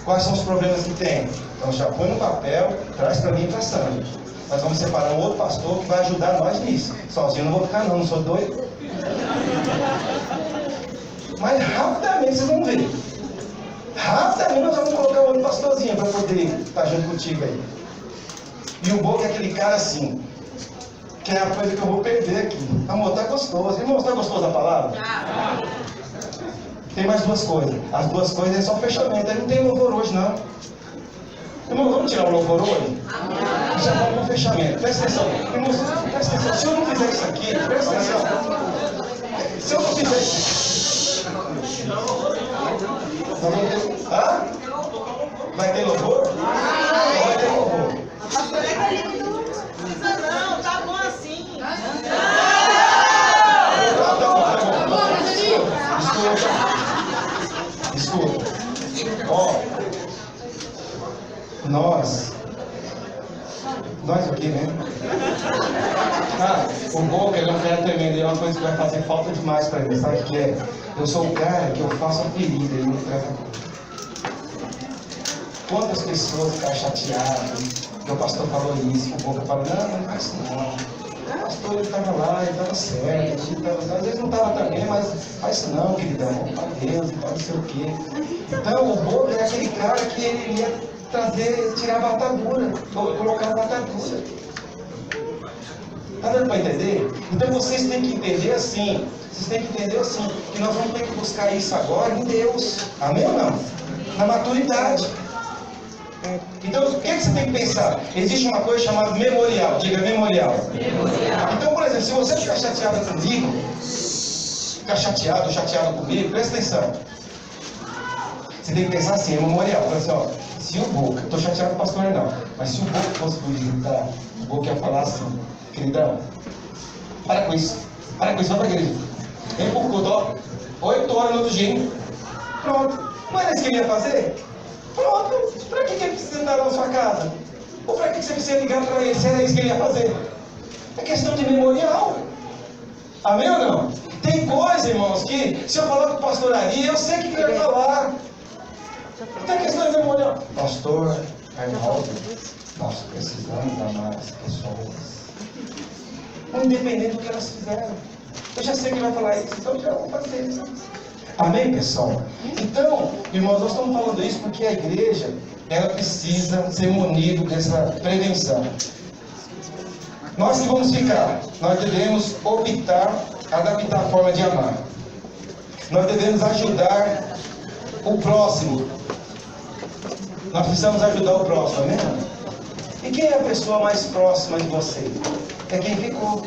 Quais são os problemas que tem? Então já põe no papel, traz para mim e para a Sandra. Nós vamos separar um outro pastor que vai ajudar nós nisso. Sozinho eu não vou ficar não sou doido. Mas rapidamente vocês vão ver. Rapidamente nós vamos colocar outro pastorzinho para poder estar junto contigo aí. E o Boca é aquele cara assim, que é a coisa que eu vou perder aqui. Amor, tá gostoso. Irmãos, tá gostoso a palavra? Tem mais duas coisas. As duas coisas é só fechamento. Aí não tem louvor hoje não. Irmão, vamos tirar o louvor hoje? Já vamos no fechamento. Presta atenção. Irmãos, presta atenção. Se eu não fizer isso aqui, presta atenção. Se eu não fizer isso aqui. Vai ter louvor? Não vai ter louvor. Não, tá bom assim. Escuta. Ó, nós aqui, né? O Boca, ele é um cara tremendo, é uma coisa que vai fazer falta demais para ele, sabe o que é? Eu sou o cara que eu faço a ferida, ele me traz a cura. Quantas pessoas ficam chateadas que o pastor falou isso, que o Boca fala: não faz isso não. pastor, ele estava lá, ele estava certo, às vezes não estava também, mas faz isso não, queridão, vamos para Deus, não sei o quê. Então, o Boca é aquele cara que ele ia tirar a atadura, colocar a atadura. Está dando para entender? Então vocês têm que entender assim, que nós vamos ter que buscar isso agora em Deus. Amém ou não? Na maturidade. Então, o que você tem que pensar? Existe uma coisa chamada memorial. Diga memorial. Então, por exemplo, se você ficar chateado comigo, chateado comigo, presta atenção. Você tem que pensar assim, é memorial. Fala assim, ó, se o Boca, estou chateado com o pastor não, mas se o Boca fosse visitar, o Boca ia falar assim, queridão, para com isso, vai para a igreja. Vem por culto, ó, 8 horas no outro dia. Pronto. Não era isso que ele ia fazer? Pronto. Para que ele precisa andar na sua casa? Ou para que você precisa ligar para ele? Se era isso que ele ia fazer? É questão de memorial. Amém ou não? Tem coisa, irmãos, que se eu falar com o pastor Ari, eu sei o que ele vai falar. Então é questão de memorial. Pastor Arnaldo, nós precisamos amar as pessoas. Independente do que elas fizeram. Eu já sei que ele vai falar isso, então já vou fazer isso. Amém, pessoal? Então, irmãos, nós estamos falando isso porque a igreja, ela precisa ser munido dessa prevenção. Nós que vamos ficar, nós devemos adaptar a forma de amar. Nós devemos ajudar o próximo. Nós precisamos ajudar o próximo, amém? E quem é a pessoa mais próxima de você? É quem ficou.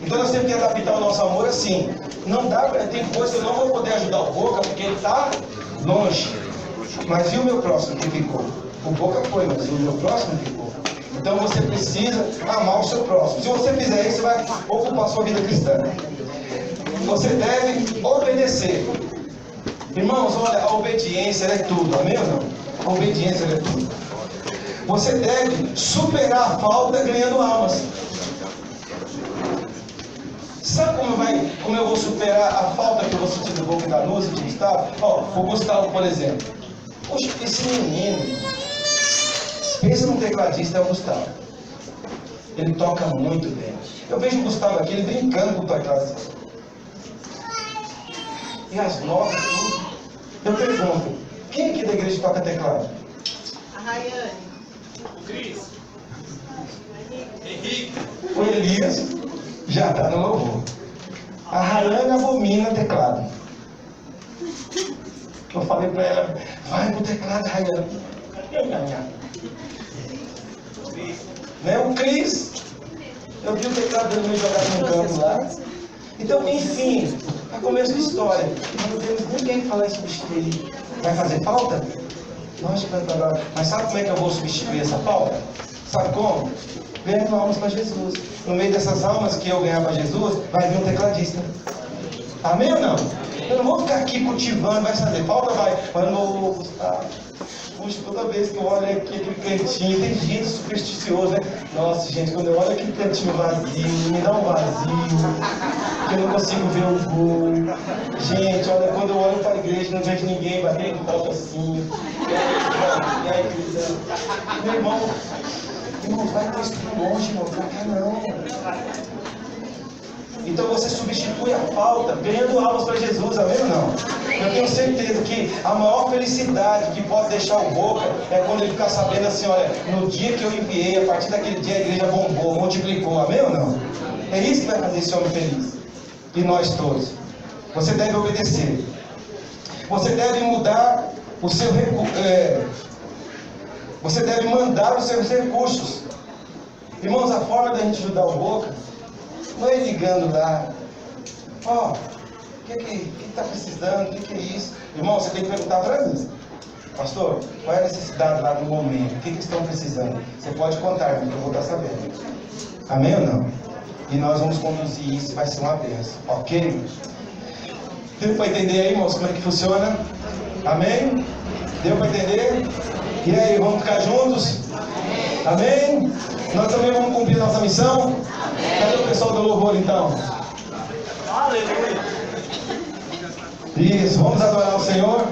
Então nós temos que adaptar o nosso amor assim. Não dá, tem coisa que eu não vou poder ajudar o Boca porque ele está longe. Mas e o meu próximo que ficou? O Boca foi, mas e o meu próximo ficou? Então você precisa amar o seu próximo. Se você fizer isso, você vai ocupar a sua vida cristã. Você deve obedecer. Irmãos, olha, a obediência é tudo, amém ou não? A obediência é tudo. Você deve superar a falta ganhando almas. Sabe como eu vou superar a falta que eu vou sentir do Boca e da Luz e de Gustavo? Ó, o Gustavo, por exemplo. Poxa, esse menino, pensa num tecladista, é o Gustavo. Ele toca muito bem. Eu vejo o Gustavo aqui, ele brincando com o teclado. E as notas, tudo. Eu pergunto, quem aqui da igreja toca teclado? A Rayane. O Cris. Henrique. O Elias já está no louvor. A Rayane abomina teclado. Eu falei para ela, vai pro teclado, Rayane. Né? O Cris, eu vi o teclado dele meio jogado no campo lá. Então, enfim, é começo de história. Não temos ninguém que falar em substituir. Vai fazer falta? Lógico que vai falar. Mas sabe como é que eu vou substituir essa falta? Sabe como? Ganhando almas para Jesus. No meio dessas almas que eu ganhar para Jesus, vai vir um tecladista. Amém ou não? Eu não vou ficar aqui cultivando, vai fazer falta, vai. Mas eu não vou gostar. Puxa, toda vez que eu olho aqui aquele cantinho, tem gente supersticioso, né? Nossa, gente, quando eu olho aquele cantinho vazio, me dá um vazio, que eu não consigo ver o gol. Gente, olha, quando eu olho para a igreja, não vejo ninguém batendo falta assim. E aí, querida? Meu irmão, vai ter isso por longe, irmão, pra cá não. Então você substitui a falta ganhando almas para Jesus, amém ou não? Eu tenho certeza que a maior felicidade que pode deixar o Boca é quando ele ficar sabendo assim, olha, no dia que eu enviei, a partir daquele dia a igreja bombou, multiplicou, amém ou não? É isso que vai fazer esse homem feliz. E nós todos. Você deve obedecer. Você deve mudar o seu você deve mandar os seus recursos. Irmãos, a forma da gente ajudar o Boca não é ligando lá, ó, o que está precisando, o que é isso? Irmão, você tem que perguntar para mim, pastor, qual é a necessidade lá no momento, o que estão precisando? Você pode contar, irmão, que eu vou estar sabendo. Amém ou não? E nós vamos conduzir isso, vai ser uma bênção, ok? Deu para entender aí, irmãos, como é que funciona? Amém? Deu para entender? E aí, vamos ficar juntos? Amém? Nós também vamos cumprir nossa missão? Cadê o pessoal do louvor então? Aleluia! Isso, vamos adorar o Senhor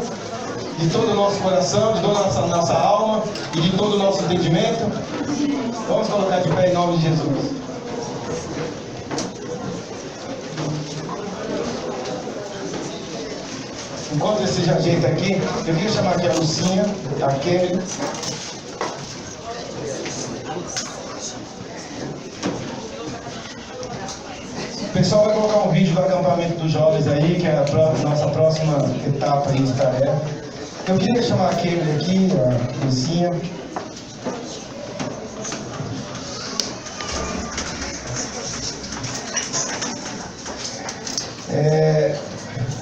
de todo o nosso coração, de toda a nossa alma e de todo o nosso entendimento. Vamos colocar de pé em nome de Jesus. enquanto você se ajeita aqui, eu queria chamar aqui a Lucinha, a Kelly. O pessoal vai colocar um vídeo do acampamento dos jovens aí, que é a nossa próxima etapa aí de tarefa. Eu queria chamar a Kelly aqui, a Lucinha.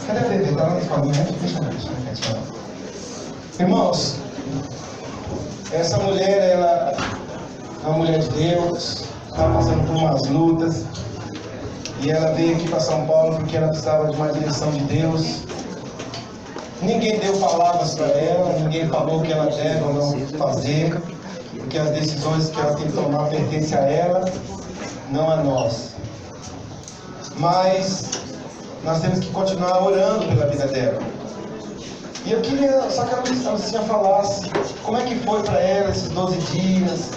Cadê a bebê? Tá lá no escolinha? Deixa eu ver. Irmãos, essa mulher, ela é uma mulher de Deus, está passando por umas lutas. E ela veio aqui para São Paulo porque ela precisava de uma direção de Deus. Ninguém deu palavras para ela, ninguém falou o que ela deve ou não fazer, porque as decisões que ela tem que tomar pertencem a ela, não a nós. Mas nós temos que continuar orando pela vida dela. E eu queria só que a Lucinha falasse como é que foi para ela esses 12 dias,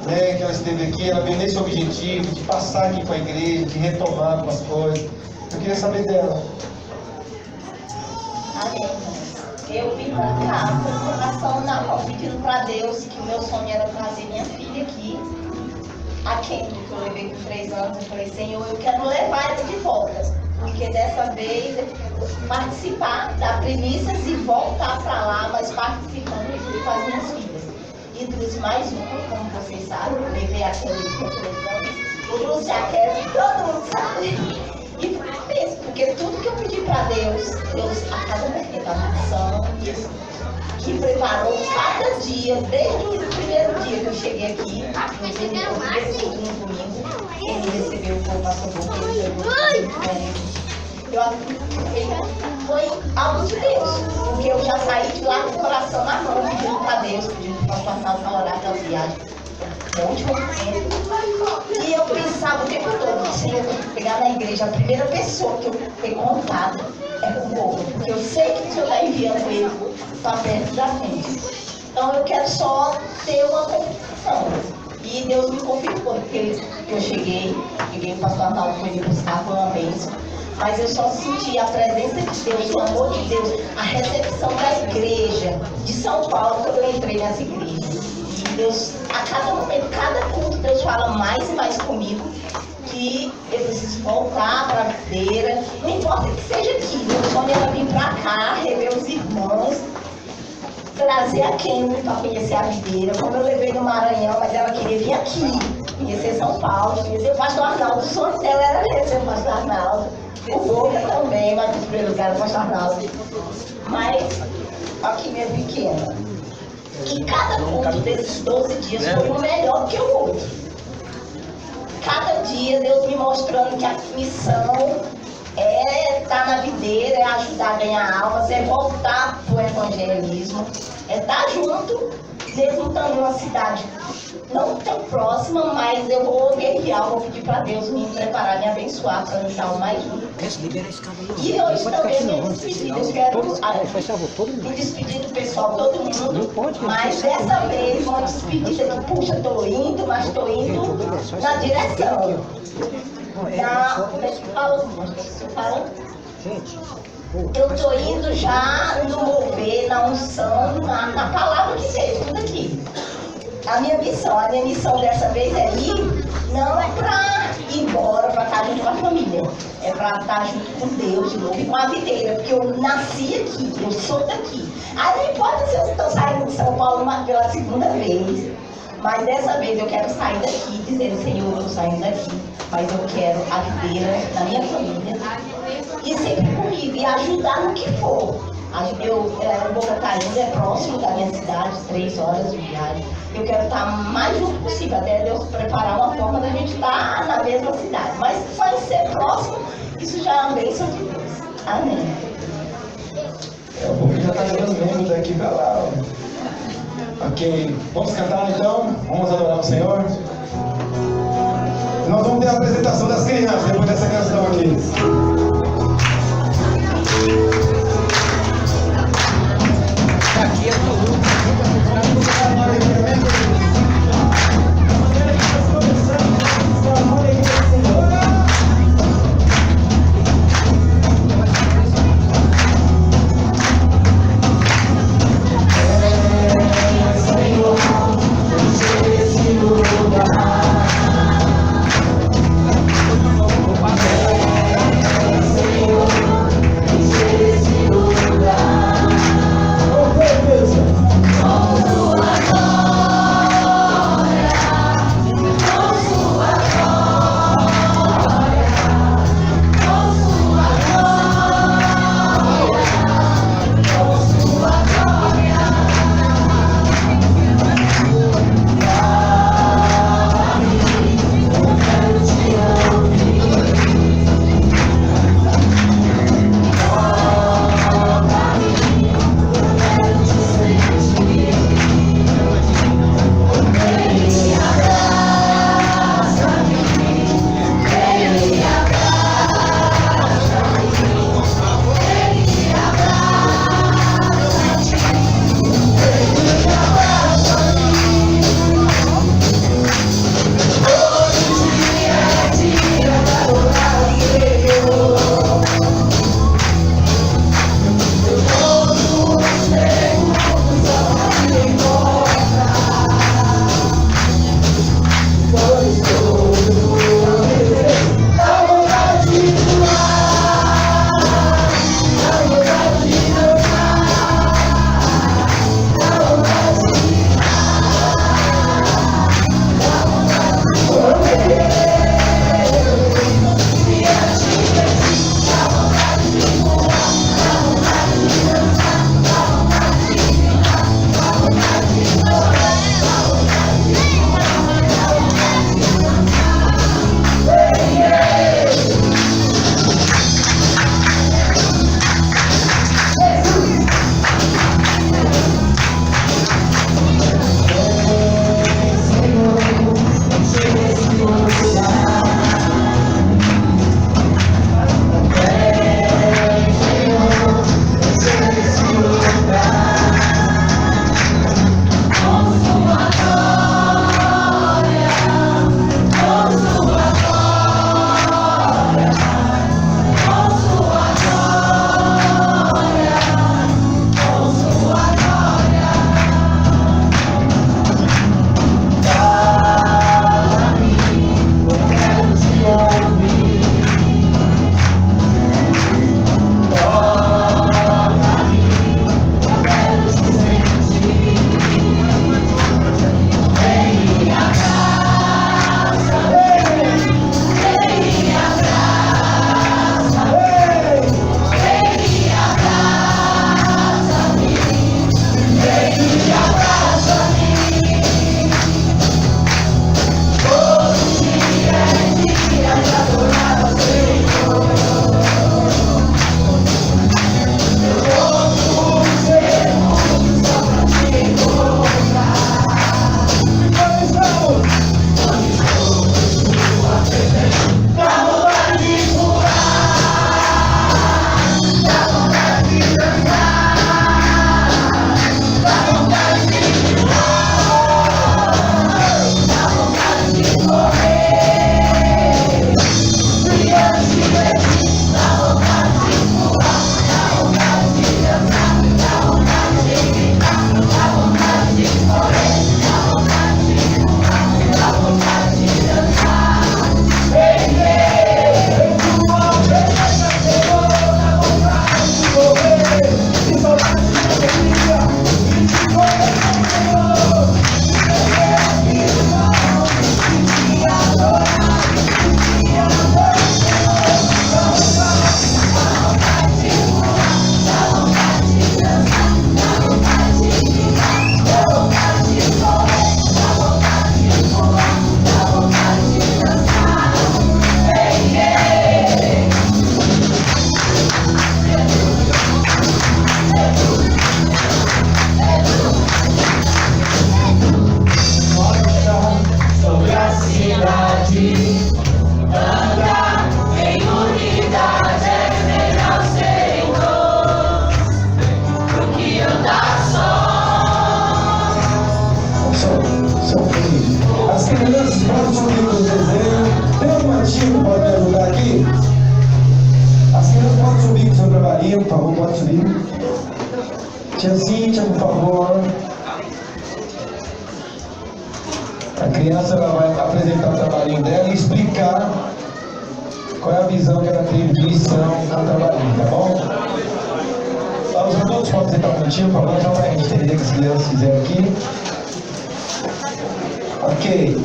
né, que ela esteve aqui. Ela veio nesse objetivo de passar aqui com a igreja, de retomar algumas coisas. Eu queria saber dela. Amém. Eu vim para cá com o coração na mão, pedindo para Deus que o meu sonho era trazer minha filha aqui. A Kendra, que eu levei com 3 anos, eu falei, Senhor, eu quero levar ela de volta. Porque dessa vez eu participar da primícias e voltar para lá, mas participando junto com as minhas filhas. E trouxe mais uma, como vocês sabem, eu levei a Kendra com 3 anos, trouxe a Kendra, todo mundo sabe. E foi isso, porque tudo que eu pedi para Deus, a cada momento, a missão, que preparou cada dia, desde o primeiro dia que eu cheguei aqui, inclusive no primeiro domingo, ele recebeu o pastor Boca, ele chegou. Eu acredito foi algo de Deus, porque eu já saí de lá com o coração na mão, pedindo para Deus, pedindo para o pastor Arnaldo para orar pela viagem. No último momento. E eu pensava o tempo todo, se eu pegar na igreja, a primeira pessoa que eu tenho contato é com o povo, porque eu sei que o Senhor está enviando ele para perto da gente. Então eu quero só ter uma confirmação. E Deus me confirmou, porque eu cheguei, o pastor Arnaldo foi me buscar, foi uma bênção. Mas eu só senti a presença de Deus, o amor de Deus, a recepção da igreja de São Paulo quando eu entrei nessa igreja. E Deus, a cada momento, cada culto, Deus fala mais e mais comigo que eu preciso voltar para a videira. Não importa que seja aqui, meu sonho era vir para cá, rever os irmãos, trazer a Kendra para conhecer a videira, como eu levei no Maranhão, mas ela queria vir aqui, conhecer São Paulo, conhecer o pastor Arnaldo. O sonho dela era conhecer o pastor Arnaldo. O Boca também, mas no primeiro lugar o pastor Arnaldo. Mas, aqui minha pequena. E cada culto desses 12 dias foi um melhor que o outro. Cada dia Deus me mostrando que a missão é estar na videira, é ajudar a ganhar almas, é voltar para o evangelismo, é estar junto, mesmo estando em uma cidade não tão próxima, mas eu vou guerrear, vou pedir para Deus me preparar, me abençoar para estar o mais junto. E hoje também me despedir, eu quero me despedir do pessoal, todo mundo, mas dessa vez uma despedida que, puxa, estou indo, mas estou indo na direção. Como é que fala? Eu estou indo já no mover, na unção, na palavra que seja, tudo aqui. A minha missão dessa vez é ir, não é para ir embora, para estar junto com a família. É para estar junto com Deus de novo e com a videira, porque eu nasci aqui, eu sou daqui. Aí não importa se eu estou saindo de São Paulo pela segunda vez, mas dessa vez eu quero sair daqui, dizendo, Senhor, eu estou saindo daqui, mas eu quero a videira da minha família e sempre comigo, e ajudar no que for. O Boca tá indo, é próximo da minha cidade, 3 horas de viagem. Eu quero estar mais junto possível, até Deus preparar uma forma da gente estar na mesma cidade. Mas só em ser próximo, isso já é uma bênção de Deus. Amém. O Boca já está jogando membro daqui para lá. Ok, vamos cantar então? Vamos adorar o Senhor? Nós vamos ter a apresentação das crianças depois dessa canção aqui. Aqui é tudo. trabalhinho, por favor, pode subir. Tia Cíntia, por favor. A criança ela vai apresentar o trabalhinho dela e explicar qual é a visão que ela teve de lição no trabalhinho, tá bom? Os adultos podem sentar um minutinho, por favor, só para a gente entender o que as crianças fizeram aqui. Ok.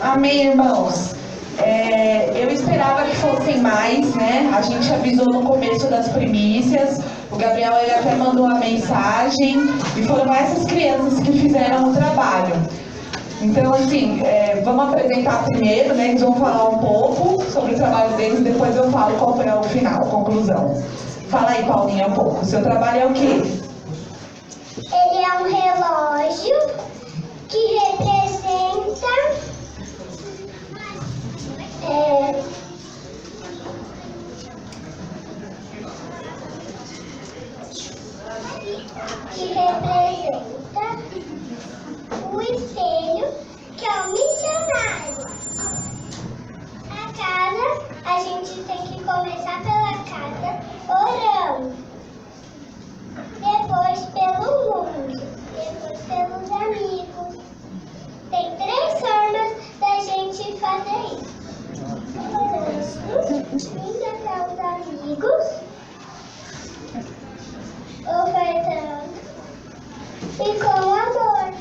Amém, irmãos. Eu esperava que fossem mais, né? A gente avisou no começo das primícias. O Gabriel ele até mandou a mensagem e foram essas crianças que fizeram o trabalho. Então, assim, vamos apresentar primeiro, né? Eles vão falar um pouco sobre o trabalho deles, depois eu falo qual foi o final, a conclusão. Fala aí, Paulinha, um pouco. O seu trabalho é o quê? Ele é um relógio que representa o espelho, que é o missionário. A casa, a gente tem que começar pela casa orando, depois pelo mundo, depois pelos amigos. Tem 3 formas da gente fazer isso. Orando, indo para os amigos, ofertando e com amor.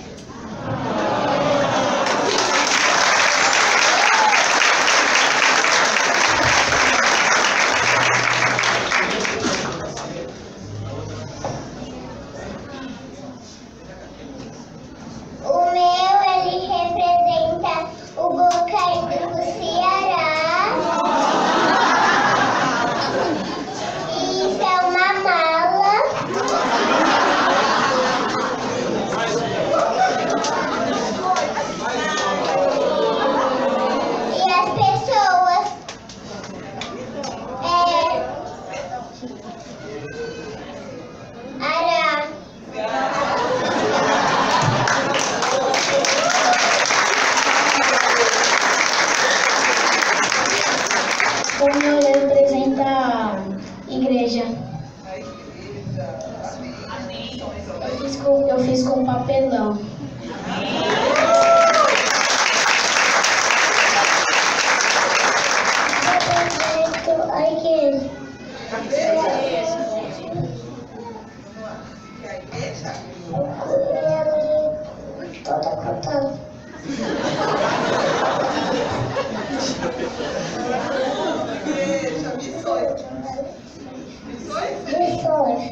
O meu, ele representa o Bocaído do Ceará. Isso é uma mala. E as pessoas Ará. O meu representa a igreja. Eu fiz com papelão. Represento a igreja. Eu toda cantando. Missões.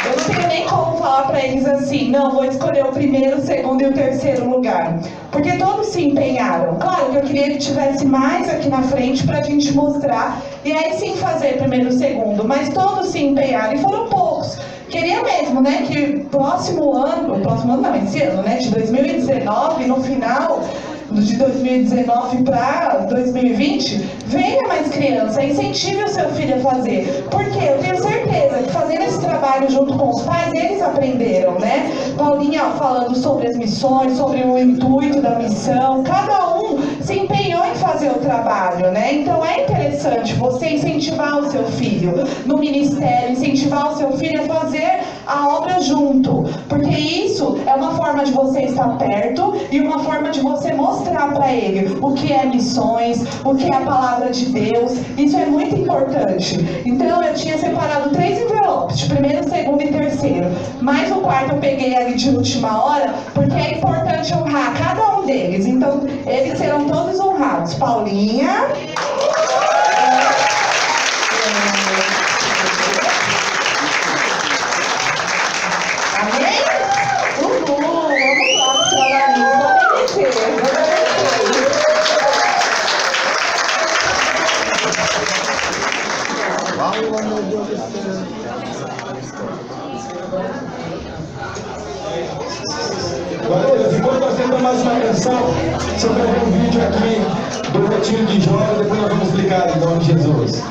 Eu não tenho nem como falar para eles assim, não, vou escolher o primeiro, o segundo e o terceiro lugar. Porque todos se empenharam. Claro que eu queria que tivesse mais aqui na frente para a gente mostrar e aí sim fazer primeiro e segundo. Mas todos se empenharam e foram poucos. Queria mesmo, né, que próximo ano não, esse ano, né, de 2019, no final de 2019 para 2020, venha mais criança, incentive o seu filho a fazer. Porque eu tenho certeza que fazendo esse trabalho junto com os pais, eles aprenderam, né? Paulinha falando sobre as missões, sobre o intuito da missão, cada um se empenhou em fazer o trabalho, né? Então é interessante você incentivar o seu filho no ministério, incentivar o seu filho a fazer a obra junto, porque isso é uma forma de você estar perto e uma forma de você mostrar para ele o que é missões, o que é a palavra de Deus. Isso é muito importante. Então eu tinha separado 3 envelopes, de primeiro, segundo e terceiro, mas o quarto eu peguei ali de última hora, porque é importante honrar cada um deles. Então eles serão todos honrados. Paulinha. Amém? Vamos lá, trabalhinho. Vamos mexer. Galera, enquanto nós temos mais uma canção, você vai ver um vídeo aqui do retiro de jovens, depois nós vamos explicar em nome de Jesus.